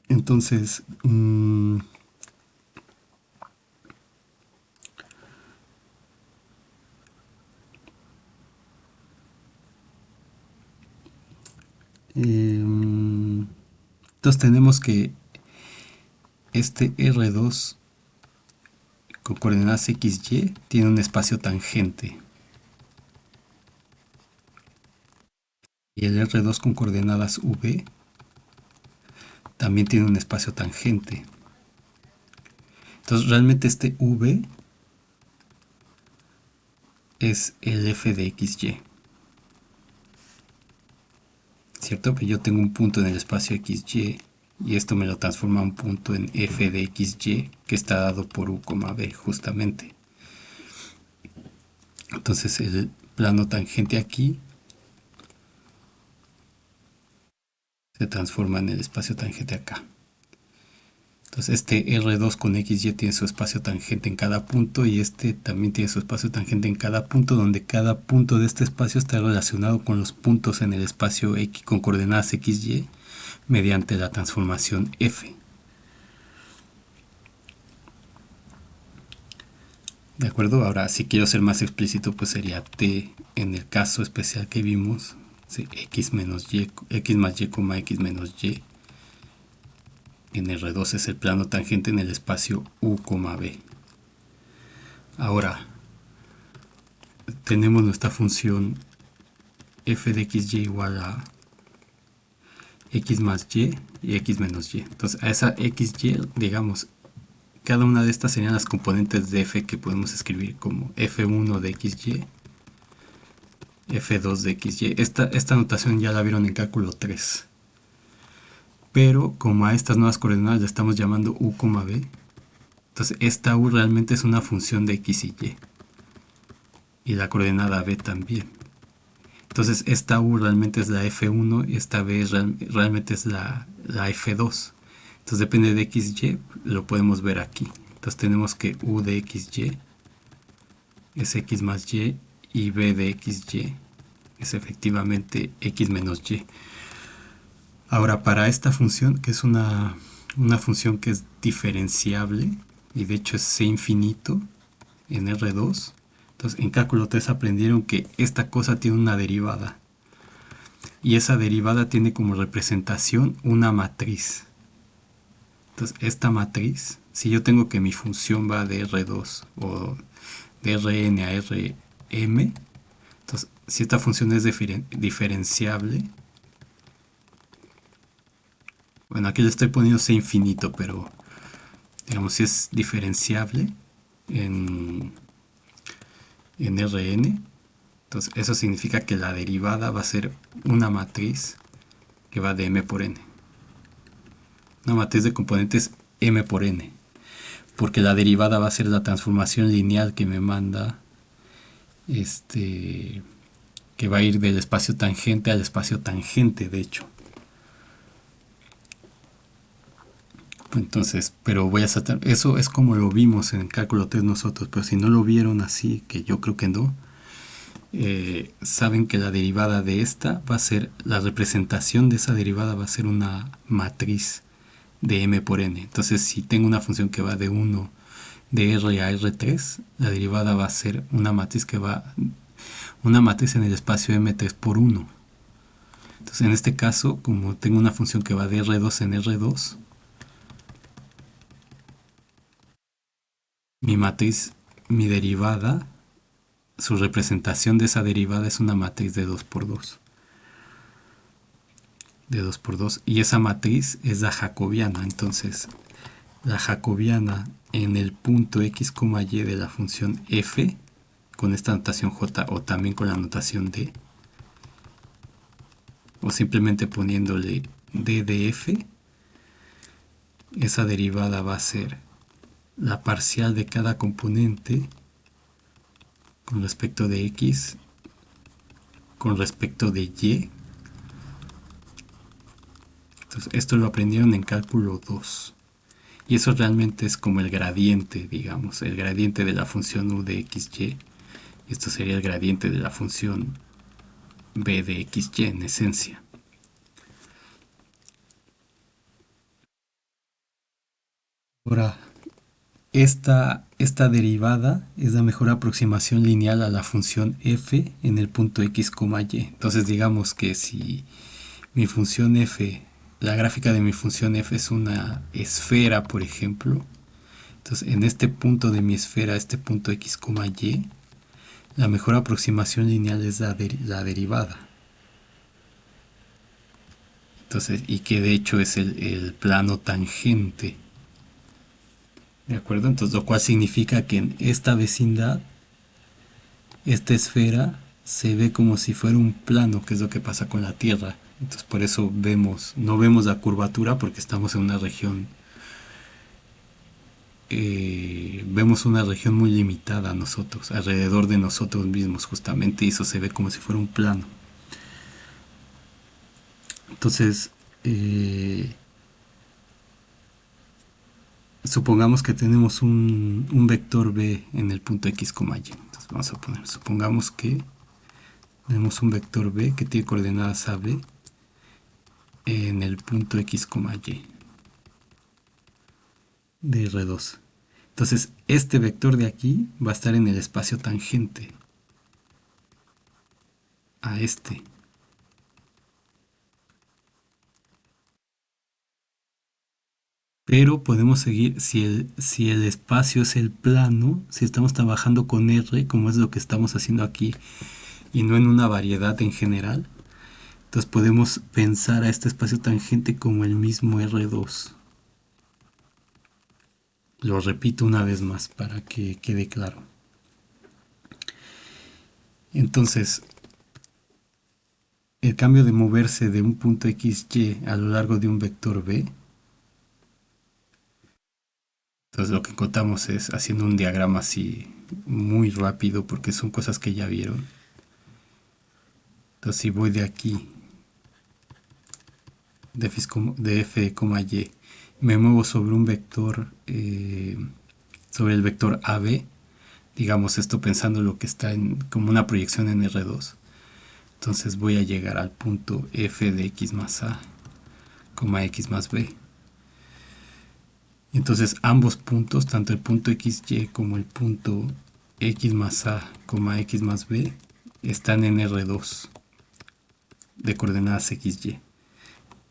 Entonces, entonces tenemos que este R2 con coordenadas XY tiene un espacio tangente. Y el R2 con coordenadas V también tiene un espacio tangente. Entonces realmente este V es el f de xy. ¿cierto? Pues yo tengo un punto en el espacio XY y esto me lo transforma a un punto en f de XY que está dado por u, b justamente. Entonces el plano tangente aquí se transforma en el espacio tangente acá. Entonces este R2 con XY tiene su espacio tangente en cada punto y este también tiene su espacio tangente en cada punto, donde cada punto de este espacio está relacionado con los puntos en el espacio X con coordenadas XY mediante la transformación F. ¿De acuerdo? Ahora, si quiero ser más explícito, pues sería T en el caso especial que vimos, ¿sí? X menos Y, X más Y, X menos Y. En R2 es el plano tangente en el espacio U, B. Ahora, tenemos nuestra función f de xy igual a x más y y x menos y. Entonces, a esa xy, digamos, cada una de estas serían las componentes de f que podemos escribir como f1 de xy, f2 de xy. Esta notación ya la vieron en cálculo 3. Pero como a estas nuevas coordenadas le estamos llamando u, b, entonces esta u realmente es una función de x y y. Y la coordenada b también. Entonces esta u realmente es la f1 y esta b realmente es la f2. Entonces depende de xy, lo podemos ver aquí. Entonces tenemos que u de xy es x más y b de xy es efectivamente x menos y. Ahora, para esta función, que es una función que es diferenciable, y de hecho es c infinito en R2, entonces en cálculo 3 aprendieron que esta cosa tiene una derivada, y esa derivada tiene como representación una matriz. Entonces esta matriz, si yo tengo que mi función va de R2 o de Rn a Rm, entonces si esta función es diferenciable, bueno, aquí le estoy poniendo c infinito, pero digamos si es diferenciable en Rn, entonces eso significa que la derivada va a ser una matriz que va de m por n. Una matriz de componentes m por n. Porque la derivada va a ser la transformación lineal que me manda que va a ir del espacio tangente al espacio tangente, de hecho. Entonces, pero voy a saltar. Eso es como lo vimos en el cálculo 3 nosotros, pero si no lo vieron así, que yo creo que no, saben que la derivada de esta va a ser, la representación de esa derivada va a ser una matriz de m por n. Entonces, si tengo una función que va de 1 de R a R3, la derivada va a ser una matriz que va, una matriz en el espacio M3 por 1. Entonces, en este caso, como tengo una función que va de R2 en R2, mi matriz, mi derivada, su representación de esa derivada es una matriz de 2 por 2. De 2 por 2. Y esa matriz es la jacobiana. Entonces, la jacobiana en el punto x, y de la función f, con esta notación j o también con la notación d, o simplemente poniéndole d de f, esa derivada va a ser la parcial de cada componente con respecto de x, con respecto de y. Entonces, esto lo aprendieron en cálculo 2. Y eso realmente es como el gradiente, digamos, el gradiente de la función u de xy. Esto sería el gradiente de la función b de xy en esencia. Ahora, esta derivada es la mejor aproximación lineal a la función f en el punto x, y. Entonces digamos que si mi función f, la gráfica de mi función f es una esfera, por ejemplo, entonces en este punto de mi esfera, este punto x, y, la mejor aproximación lineal es la derivada. Entonces, y que de hecho es el plano tangente. ¿De acuerdo? Entonces, lo cual significa que en esta vecindad, esta esfera se ve como si fuera un plano, que es lo que pasa con la Tierra. Entonces por eso no vemos la curvatura porque estamos en una región, vemos una región muy limitada a nosotros, alrededor de nosotros mismos justamente, y eso se ve como si fuera un plano. Entonces, supongamos que tenemos un vector b en el punto x, y. Entonces vamos a poner, supongamos que tenemos un vector b que tiene coordenadas a b en el punto x, y de R2. Entonces, este vector de aquí va a estar en el espacio tangente a este. Pero podemos seguir, si el espacio es el plano, si estamos trabajando con R, como es lo que estamos haciendo aquí, y no en una variedad en general, entonces podemos pensar a este espacio tangente como el mismo R2. Lo repito una vez más para que quede claro. Entonces, el cambio de moverse de un punto XY a lo largo de un vector B, entonces lo que encontramos es haciendo un diagrama así muy rápido porque son cosas que ya vieron. Entonces si voy de aquí, de F, Y, me muevo sobre un vector, sobre el vector AB, digamos esto pensando lo que está como una proyección en R2. Entonces voy a llegar al punto F de X más A, X más B. Entonces ambos puntos, tanto el punto XY como el punto X más A, X más B, están en R2 de coordenadas XY.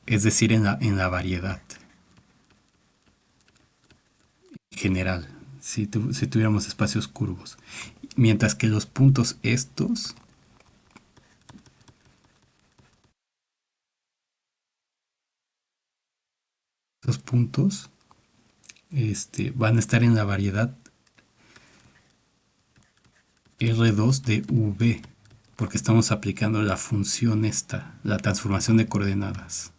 Es decir, en la variedad general, si tuviéramos espacios curvos. Mientras que los puntos estos puntos, van a estar en la variedad R2 de V, porque estamos aplicando la función esta, la transformación de coordenadas.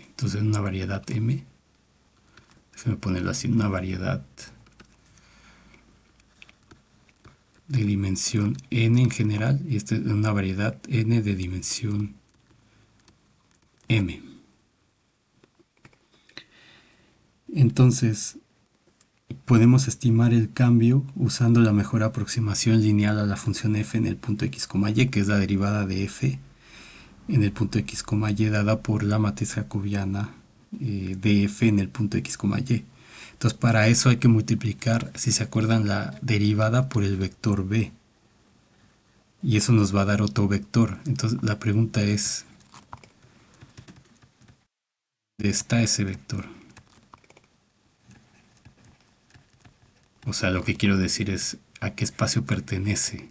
Entonces una variedad M, déjame ponerlo así, una variedad de dimensión n en general, y esta es una variedad n de dimensión m. Entonces, podemos estimar el cambio usando la mejor aproximación lineal a la función f en el punto x, y, que es la derivada de f en el punto x, y, dada por la matriz jacobiana de f en el punto x, y. Entonces, para eso hay que multiplicar, si se acuerdan, la derivada por el vector b. Y eso nos va a dar otro vector. Entonces, la pregunta es, ¿dónde está ese vector? O sea, lo que quiero decir es, ¿a qué espacio pertenece?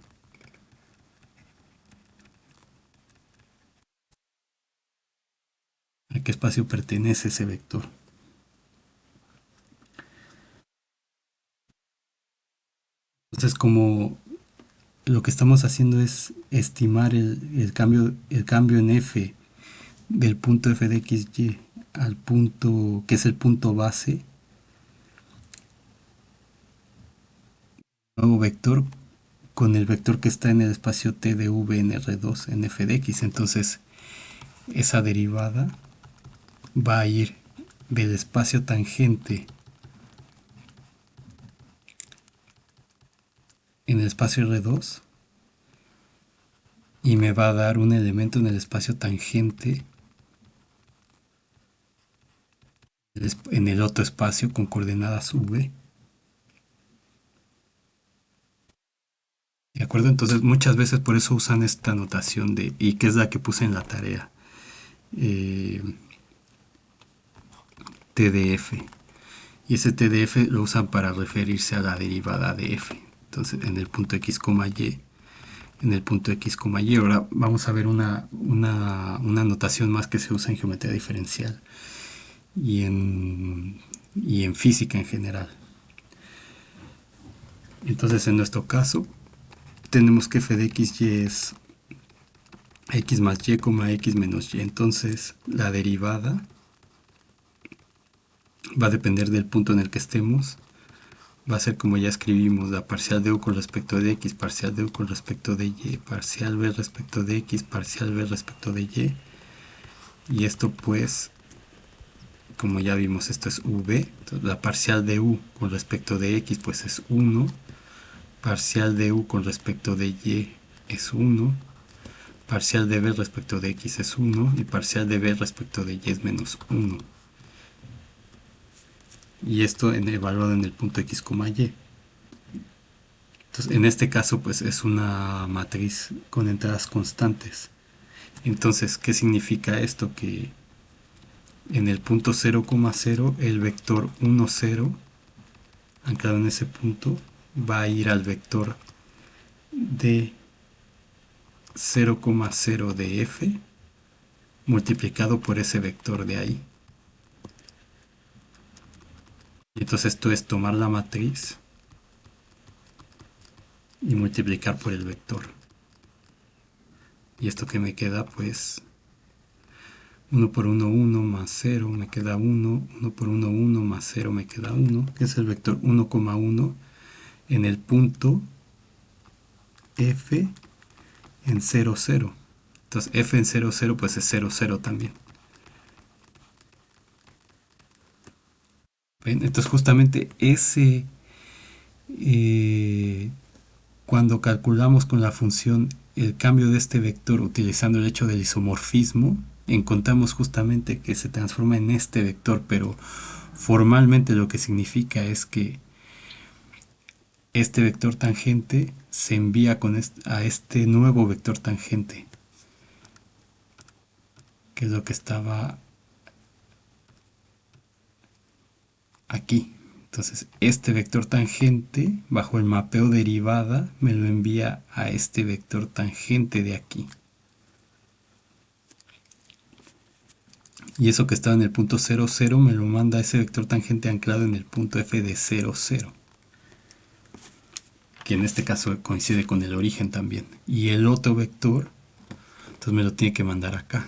¿A qué espacio pertenece ese vector? Entonces, como lo que estamos haciendo es estimar el cambio en f del punto f de xy al punto que es el punto base, nuevo vector con el vector que está en el espacio t de v en R2 en f de x. Entonces, esa derivada va a ir del espacio tangente en el espacio R2 y me va a dar un elemento en el espacio tangente en el otro espacio con coordenadas v. ¿De acuerdo? Entonces muchas veces por eso usan esta notación de, y que es la que puse en la tarea, eh, TDF. Y ese TDF lo usan para referirse a la derivada de f. Entonces en el punto x, y, en el punto x, y. Ahora vamos a ver una notación más que se usa en geometría diferencial y en física en general. Entonces en nuestro caso tenemos que f de xy es x más y, x menos y. Entonces la derivada va a depender del punto en el que estemos. Va a ser como ya escribimos, la parcial de u con respecto de x, parcial de u con respecto de y, parcial b respecto de x, parcial b respecto de y. Y esto pues, como ya vimos, esto es v. Entonces, la parcial de u con respecto de x pues es 1. Parcial de u con respecto de y es 1. Parcial de b respecto de x es 1. Y parcial de b respecto de y es menos 1. Y esto evaluado en el punto x, y. Entonces, en este caso, pues es una matriz con entradas constantes. Entonces, ¿qué significa esto? Que en el punto 0,0 el vector 1, 0, anclado en ese punto, va a ir al vector de 0,0 de f multiplicado por ese vector de ahí. Y entonces esto es tomar la matriz y multiplicar por el vector. Y esto que me queda, pues 1 por 1, 1 más 0 me queda 1, 1 por 1, 1 más 0 me queda 1, que es el vector 1,1 en el punto f en 0, 0. Entonces f en 0, 0 pues es 0, 0 también. ¿Ven? Entonces justamente ese, cuando calculamos con la función el cambio de este vector utilizando el hecho del isomorfismo, encontramos justamente que se transforma en este vector, pero formalmente lo que significa es que este vector tangente se envía a este nuevo vector tangente, que es lo que estaba aquí. Entonces, este vector tangente, bajo el mapeo derivada, me lo envía a este vector tangente de aquí. Y eso que estaba en el punto 0, 0 me lo manda a ese vector tangente anclado en el punto f de 0, 0. Que en este caso coincide con el origen también. Y el otro vector, entonces me lo tiene que mandar acá.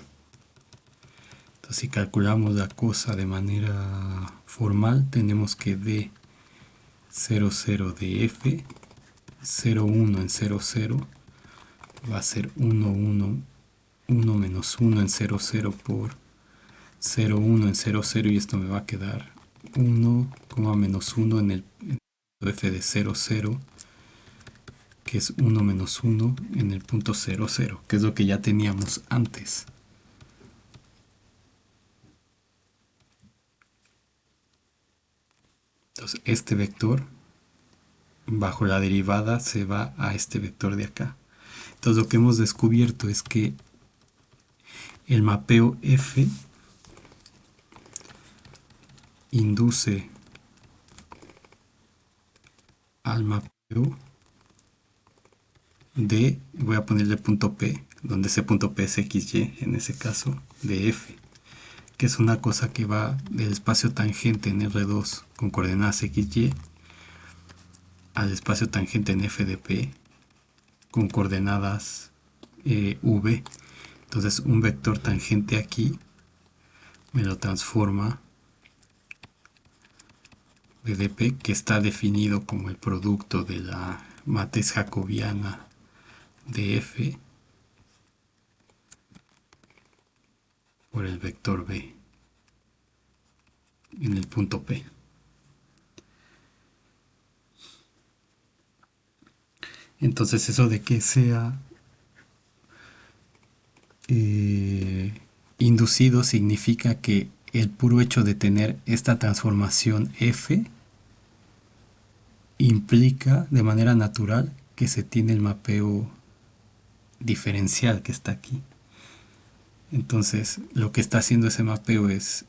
Entonces, si calculamos la cosa de manera formal, tenemos que d 0, 0 de f, 0, 1 en 0, 0, va a ser 1, 1, 1 menos 1 en 0, 0 por 0, 1 en 0, 0, y esto me va a quedar 1, menos 1 en el f de 0, 0, que es 1 menos 1 en el punto 0, 0, que es lo que ya teníamos antes. Entonces, este vector bajo la derivada se va a este vector de acá. Entonces lo que hemos descubierto es que el mapeo F induce al mapeo de, voy a ponerle punto P, donde ese punto P es XY, en ese caso, de F, que es una cosa que va del espacio tangente en R2 con coordenadas XY al espacio tangente en F de P con coordenadas V. Entonces un vector tangente aquí me lo transforma BDP, que está definido como el producto de la matriz jacobiana de F por el vector B en el punto P. Entonces eso de que sea inducido significa que el puro hecho de tener esta transformación F implica de manera natural que se tiene el mapeo diferencial que está aquí. Entonces lo que está haciendo ese mapeo es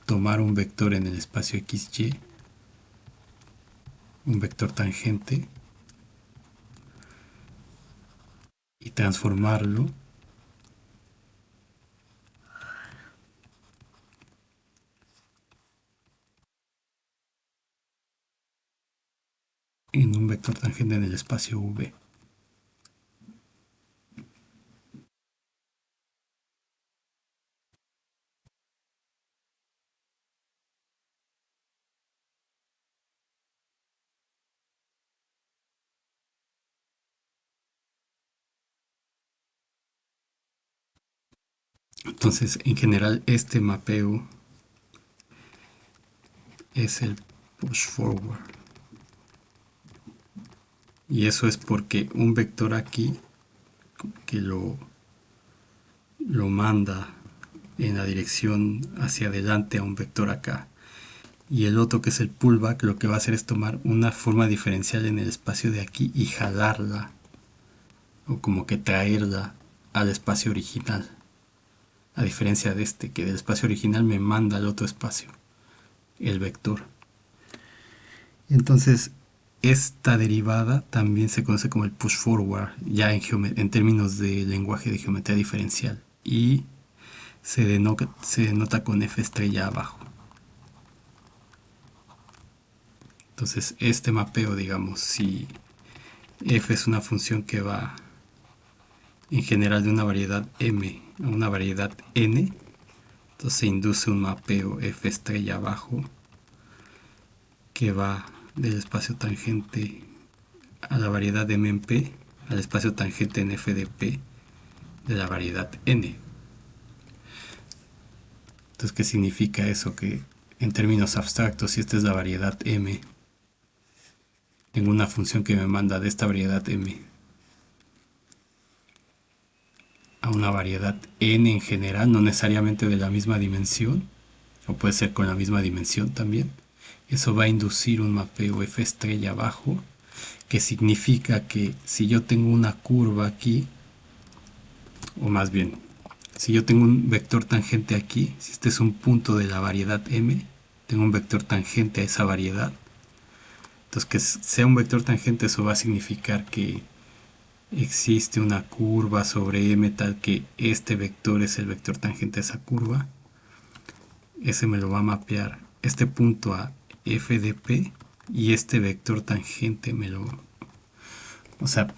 tomar un vector en el espacio XY, un vector tangente, y transformarlo vector tangente en el espacio V. Entonces, en general, este mapeo es el push forward. Y eso es porque un vector aquí que lo manda en la dirección hacia adelante a un vector acá. Y el otro, que es el pullback, lo que va a hacer es tomar una forma diferencial en el espacio de aquí y jalarla, o como que traerla al espacio original. A diferencia de este, que del espacio original me manda al otro espacio, el vector. Entonces, esta derivada también se conoce como el push forward, ya en términos de lenguaje de geometría diferencial. Y se denota con F estrella abajo. Entonces, este mapeo, digamos, si F es una función que va en general de una variedad M a una variedad N, entonces se induce un mapeo F estrella abajo que va del espacio tangente a la variedad M en P al espacio tangente en F de P de la variedad N. Entonces, ¿qué significa eso? Que en términos abstractos, si esta es la variedad M, tengo una función que me manda de esta variedad M a una variedad N en general, no necesariamente de la misma dimensión, o puede ser con la misma dimensión también. Eso va a inducir un mapeo F estrella abajo, que significa que si yo tengo una curva aquí, o más bien, si yo tengo un vector tangente aquí, si este es un punto de la variedad M, tengo un vector tangente a esa variedad. Entonces, que sea un vector tangente, eso va a significar que existe una curva sobre M tal que este vector es el vector tangente a esa curva. Ese me lo va a mapear este punto a F de P y este vector tangente me lo... O sea,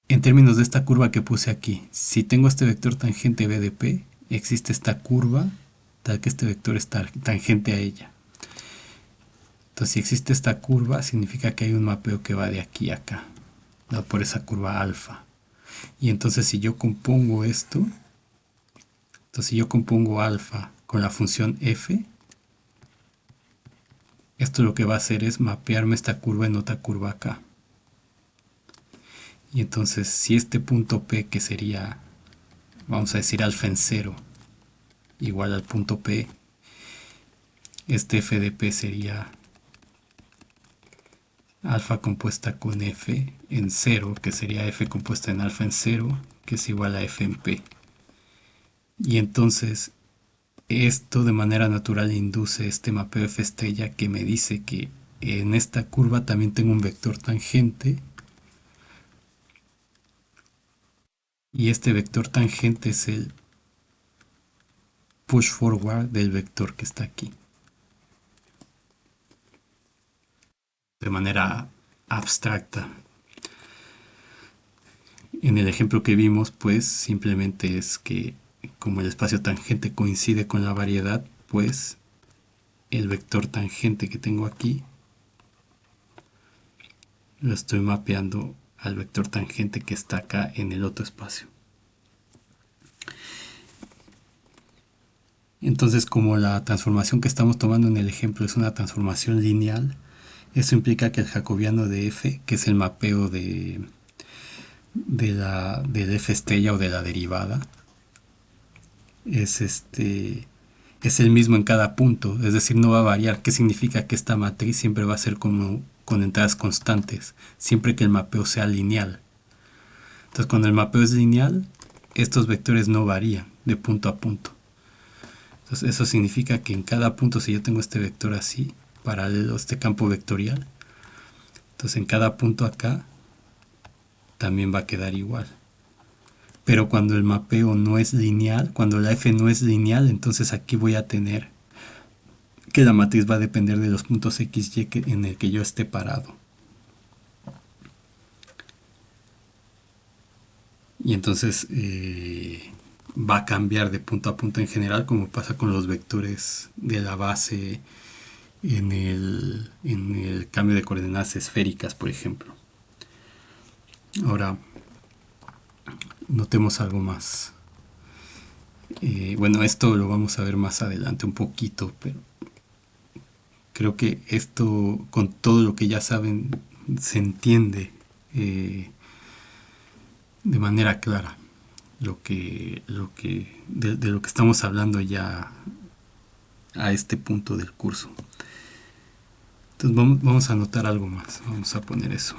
en términos de esta curva que puse aquí, si tengo este vector tangente B de P, existe esta curva tal que este vector es tangente a ella. Entonces, si existe esta curva, significa que hay un mapeo que va de aquí a acá, dado por esa curva alfa. Y entonces, si yo compongo esto, entonces si yo compongo alfa con la función f, esto lo que va a hacer es mapearme esta curva en otra curva acá. Y entonces, si este punto P, que sería, vamos a decir alfa en 0, igual al punto P, este f de P sería alfa compuesta con f en 0, que sería f compuesta en alfa en 0, que es igual a f en P. Y entonces, esto de manera natural induce este mapeo f estrella que me dice que en esta curva también tengo un vector tangente. Y este vector tangente es el push forward del vector que está aquí. De manera abstracta. En el ejemplo que vimos, pues simplemente es que como el espacio tangente coincide con la variedad, pues el vector tangente que tengo aquí lo estoy mapeando al vector tangente que está acá en el otro espacio. Entonces, como la transformación que estamos tomando en el ejemplo es una transformación lineal, eso implica que el jacobiano de f, que es el mapeo del f estrella o de la derivada, es el mismo en cada punto, es decir, no va a variar. ¿Qué significa? Que esta matriz siempre va a ser como con entradas constantes, siempre que el mapeo sea lineal. Entonces, cuando el mapeo es lineal, estos vectores no varían de punto a punto. Entonces, eso significa que en cada punto, si yo tengo este vector así, paralelo a este campo vectorial, entonces en cada punto acá también va a quedar igual. Pero cuando el mapeo no es lineal, cuando la f no es lineal, entonces aquí voy a tener que la matriz va a depender de los puntos x, y en el que yo esté parado. y entonces va a cambiar de punto a punto en general, como pasa con los vectores de la base en el cambio de coordenadas esféricas, por ejemplo. Ahora, notemos algo más. Bueno, esto lo vamos a ver más adelante un poquito, pero creo que esto, con todo lo que ya saben, se entiende de manera clara de lo que estamos hablando ya a este punto del curso. Entonces vamos a anotar algo más, vamos a poner eso.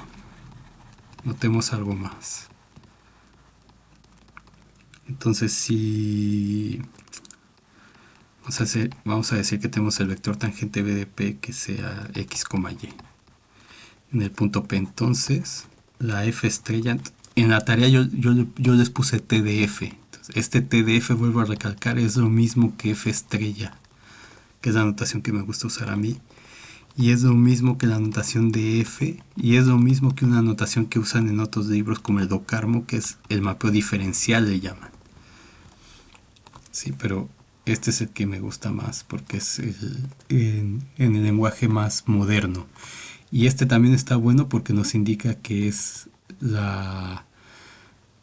Notemos algo más. Entonces si vamos a decir que tenemos el vector tangente B de P que sea x, y. En el punto P entonces, la F estrella, en la tarea yo les puse T de F. Entonces, este T de F, vuelvo a recalcar, es lo mismo que F estrella, que es la notación que me gusta usar a mí. Y es lo mismo que la notación de F, y es lo mismo que una notación que usan en otros libros como el Docarmo, que es el mapeo diferencial, le llaman. Sí, pero este es el que me gusta más porque es en el lenguaje más moderno. Y este también está bueno porque nos indica que es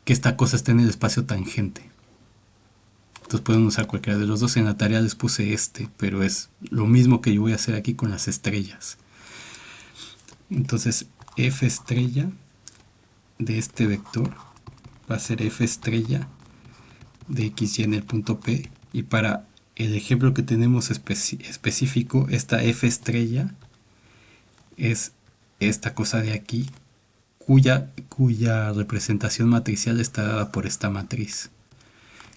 que esta cosa está en el espacio tangente. Entonces pueden usar cualquiera de los dos. En la tarea les puse este, pero es lo mismo que yo voy a hacer aquí con las estrellas. Entonces F estrella de este vector va a ser F estrella de XY en el punto P. Y para el ejemplo que tenemos específico, esta F estrella es esta cosa de aquí, cuya representación matricial está dada por esta matriz.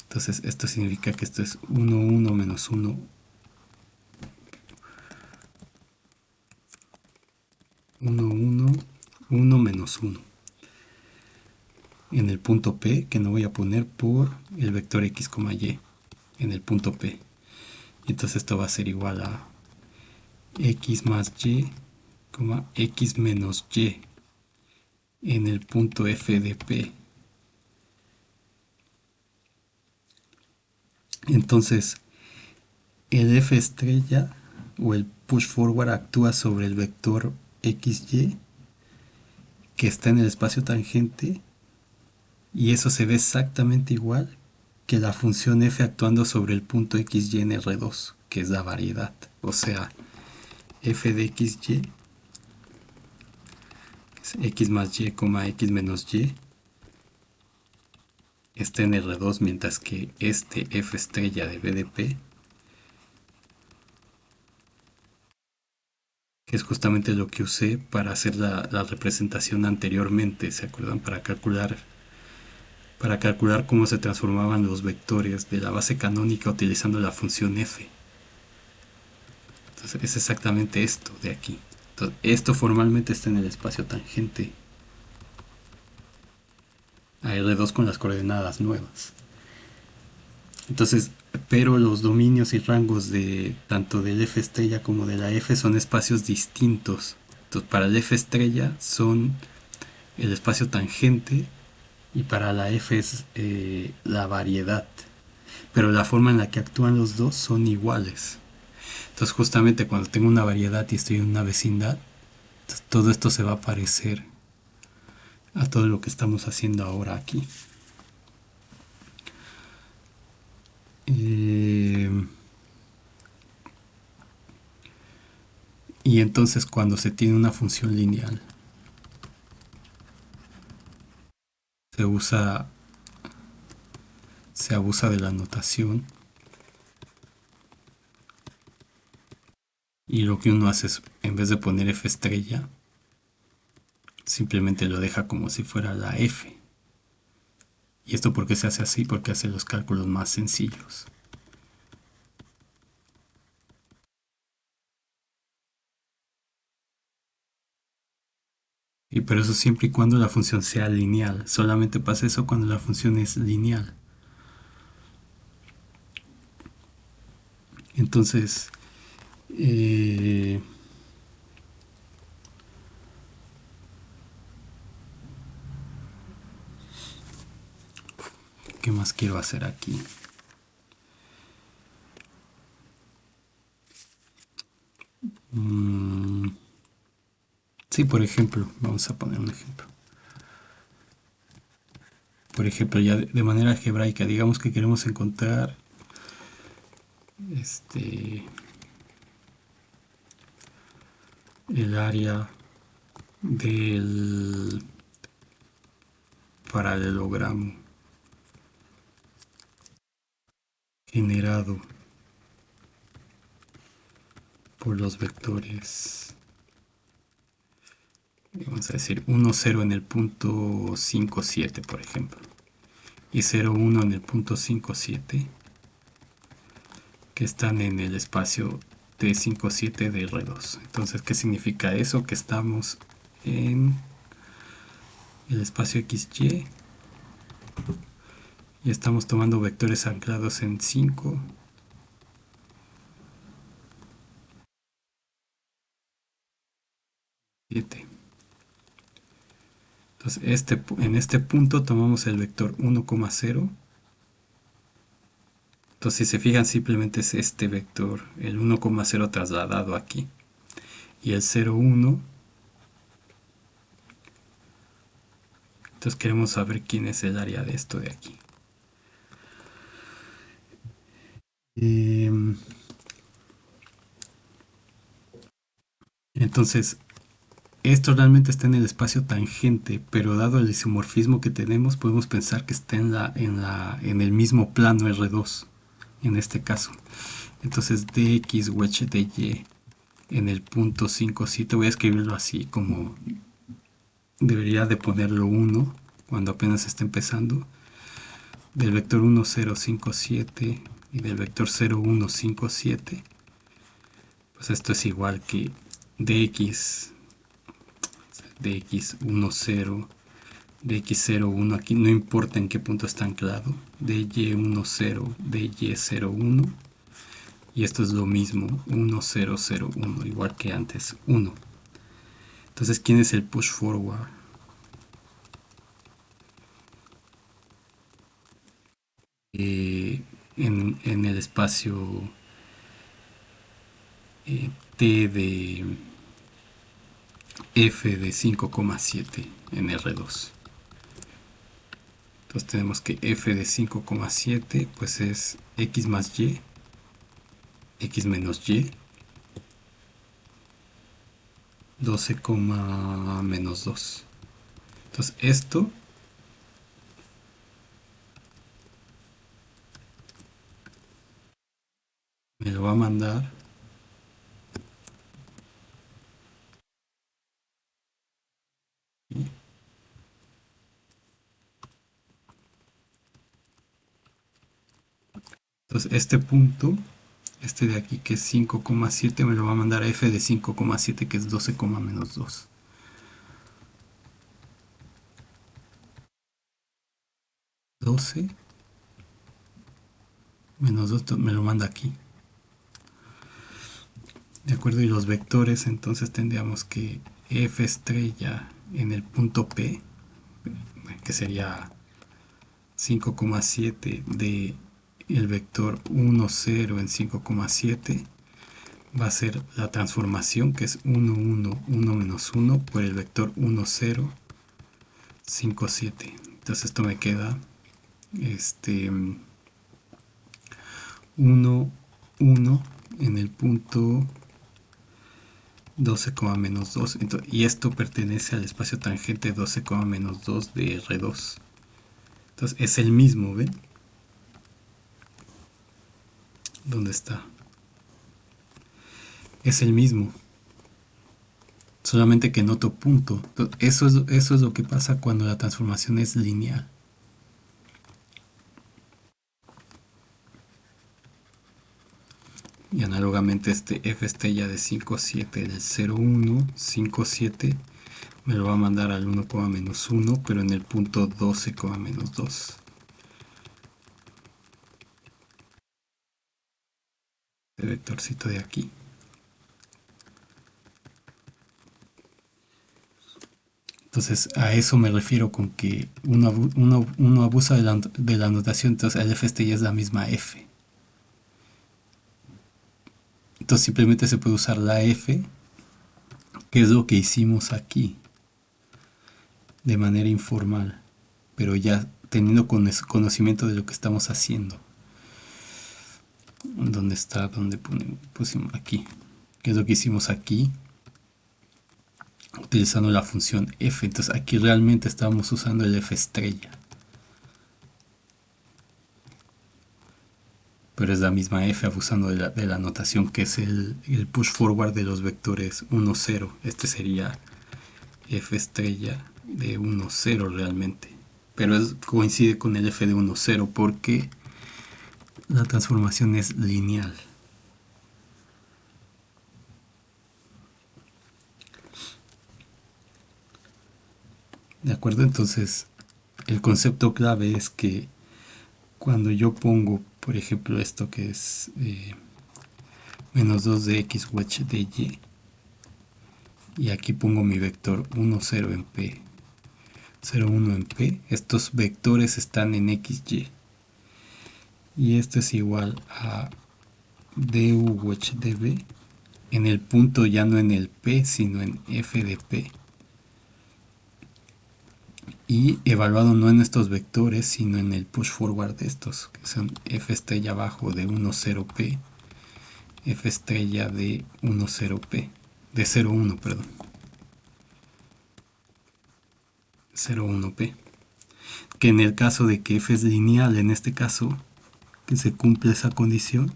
Entonces esto significa que esto es 1, 1, menos 1, 1, 1, 1, menos 1. En el punto P, que no voy a poner por el vector x, y en el punto P. Y entonces esto va a ser igual a x más y, x menos y en el punto F de P. Entonces, el F estrella o el push forward actúa sobre el vector XY que está en el espacio tangente y eso se ve exactamente igual que la función F actuando sobre el punto XY en R2, que es la variedad. O sea, F de XY es x más y, x menos y está en R2, mientras que este F estrella de BDP, que es justamente lo que usé para hacer la representación anteriormente, ¿se acuerdan? Para calcular cómo se transformaban los vectores de la base canónica utilizando la función f. Entonces es exactamente esto de aquí. Entonces, esto formalmente está en el espacio tangente a R2 con las coordenadas nuevas. Entonces, pero los dominios y rangos de tanto del F estrella como de la F son espacios distintos. Entonces, para el F estrella son el espacio tangente y para la F es la variedad. Pero la forma en la que actúan los dos son iguales. Entonces justamente cuando tengo una variedad y estoy en una vecindad, todo esto se va a parecer a todo lo que estamos haciendo ahora aquí. Y entonces cuando se tiene una función lineal, se se abusa de la notación y lo que uno hace es, en vez de poner f estrella, simplemente lo deja como si fuera la f. ¿Y esto por qué se hace así? Porque hace los cálculos más sencillos. Y pero eso siempre y cuando la función sea lineal. Solamente pasa eso cuando la función es lineal. Entonces, eh, ¿qué más quiero hacer aquí? Sí, por ejemplo, vamos a poner un ejemplo. Por ejemplo, ya de manera algebraica, digamos que queremos encontrar el área del paralelogramo generado por los vectores, vamos a decir 1, 0 en el punto 5, 7, por ejemplo, y 0, 1 en el punto 5, 7, que están en el espacio T57 de R2. Entonces, ¿qué significa eso? Que estamos en el espacio XY y estamos tomando vectores anclados en 5, 7. Entonces, en este punto tomamos el vector 1,0. Entonces, si se fijan, simplemente es este vector, el 1,0 trasladado aquí. Y el 0,1. Entonces, queremos saber quién es el área de esto de aquí. Entonces, esto realmente está en el espacio tangente, pero dado el isomorfismo que tenemos, podemos pensar que está en el mismo plano R2, en este caso. Entonces, dx wedge dy en el punto 5, sí, te voy a escribirlo así como debería de ponerlo 1 cuando apenas está empezando, del vector 1, 0, 5, 7 y del vector 0, 1, 5, 7, pues esto es igual que dx 1, 0, dx0, 1, aquí no importa en qué punto está anclado, dy1, 0, dy0, 1, y esto es lo mismo, 1, 0, 0, 1, igual que antes, 1. Entonces, ¿quién es el push forward? En el espacio T de F de 5,7 en R2. Entonces tenemos que F de 5,7 pues es X más Y, X menos Y, 12, menos 2. Entonces esto me lo va a mandar entonces este punto, este de aquí que es 5,7 me lo va a mandar a F de 5,7 que es 12, menos 2. 12 menos 2 me lo manda aquí. De acuerdo, y los vectores, entonces tendríamos que F estrella en el punto P, que sería 5,7 de el vector 1, 0 en 5,7, va a ser la transformación que es 1, 1, 1 menos 1 por el vector 1, 0, 5, 7. Entonces esto me queda 1, 1 en el punto 12, menos 2. Y esto pertenece al espacio tangente 12, menos 2 de R2. Entonces es el mismo, ¿ven? ¿Dónde está? Es el mismo. Solamente que en otro punto. Eso es lo que pasa cuando la transformación es lineal. Y análogamente este F estrella de 5, 7 del 0, 1, 5, 7 me lo va a mandar al 1, menos 1, pero en el punto 12, menos 2. El vectorcito de aquí. Entonces a eso me refiero con que uno abusa de la notación, entonces el f estrella es la misma f. Entonces simplemente se puede usar la f, que es lo que hicimos aquí, de manera informal, pero ya teniendo conocimiento de lo que estamos haciendo. ¿Dónde está? ¿Dónde pusimos? Aquí. ¿Qué es lo que hicimos aquí? Utilizando la función f. Entonces aquí realmente estábamos usando el f estrella. Pero es la misma f abusando de la notación que es el push forward de los vectores 1, 0. Este sería f estrella de 1, 0 realmente. Pero coincide con el f de 1, 0 porque la transformación es lineal. ¿De acuerdo? Entonces, el concepto clave es que cuando yo pongo, por ejemplo, esto que es menos 2 de x wedge de y, y aquí pongo mi vector 1, 0 en p, 0, 1 en p, estos vectores están en xy. Y esto es igual a du wedge de b en el punto, ya no en el p, sino en f de p. Y evaluado no en estos vectores, sino en el push forward de estos, que son f estrella abajo de 1, 0 p, f estrella de 1, 0 p, de 0, 1, perdón, 0, 1 p. Que en el caso de que f es lineal, en este caso, que se cumple esa condición,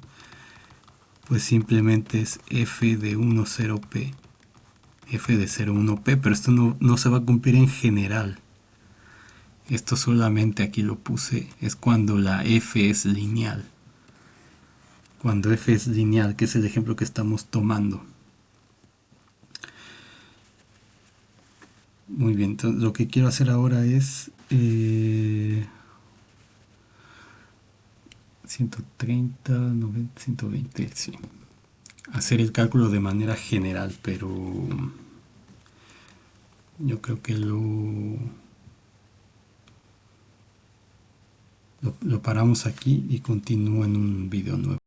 pues simplemente es f de 1, 0 p, f de 0, 1 p, pero esto no se va a cumplir en general. Esto solamente aquí lo puse, es cuando la f es lineal. Cuando f es lineal, que es el ejemplo que estamos tomando. Muy bien, entonces lo que quiero hacer ahora es 130, 90, 120, sí. Hacer el cálculo de manera general, pero yo creo que lo paramos aquí y continúo en un video nuevo.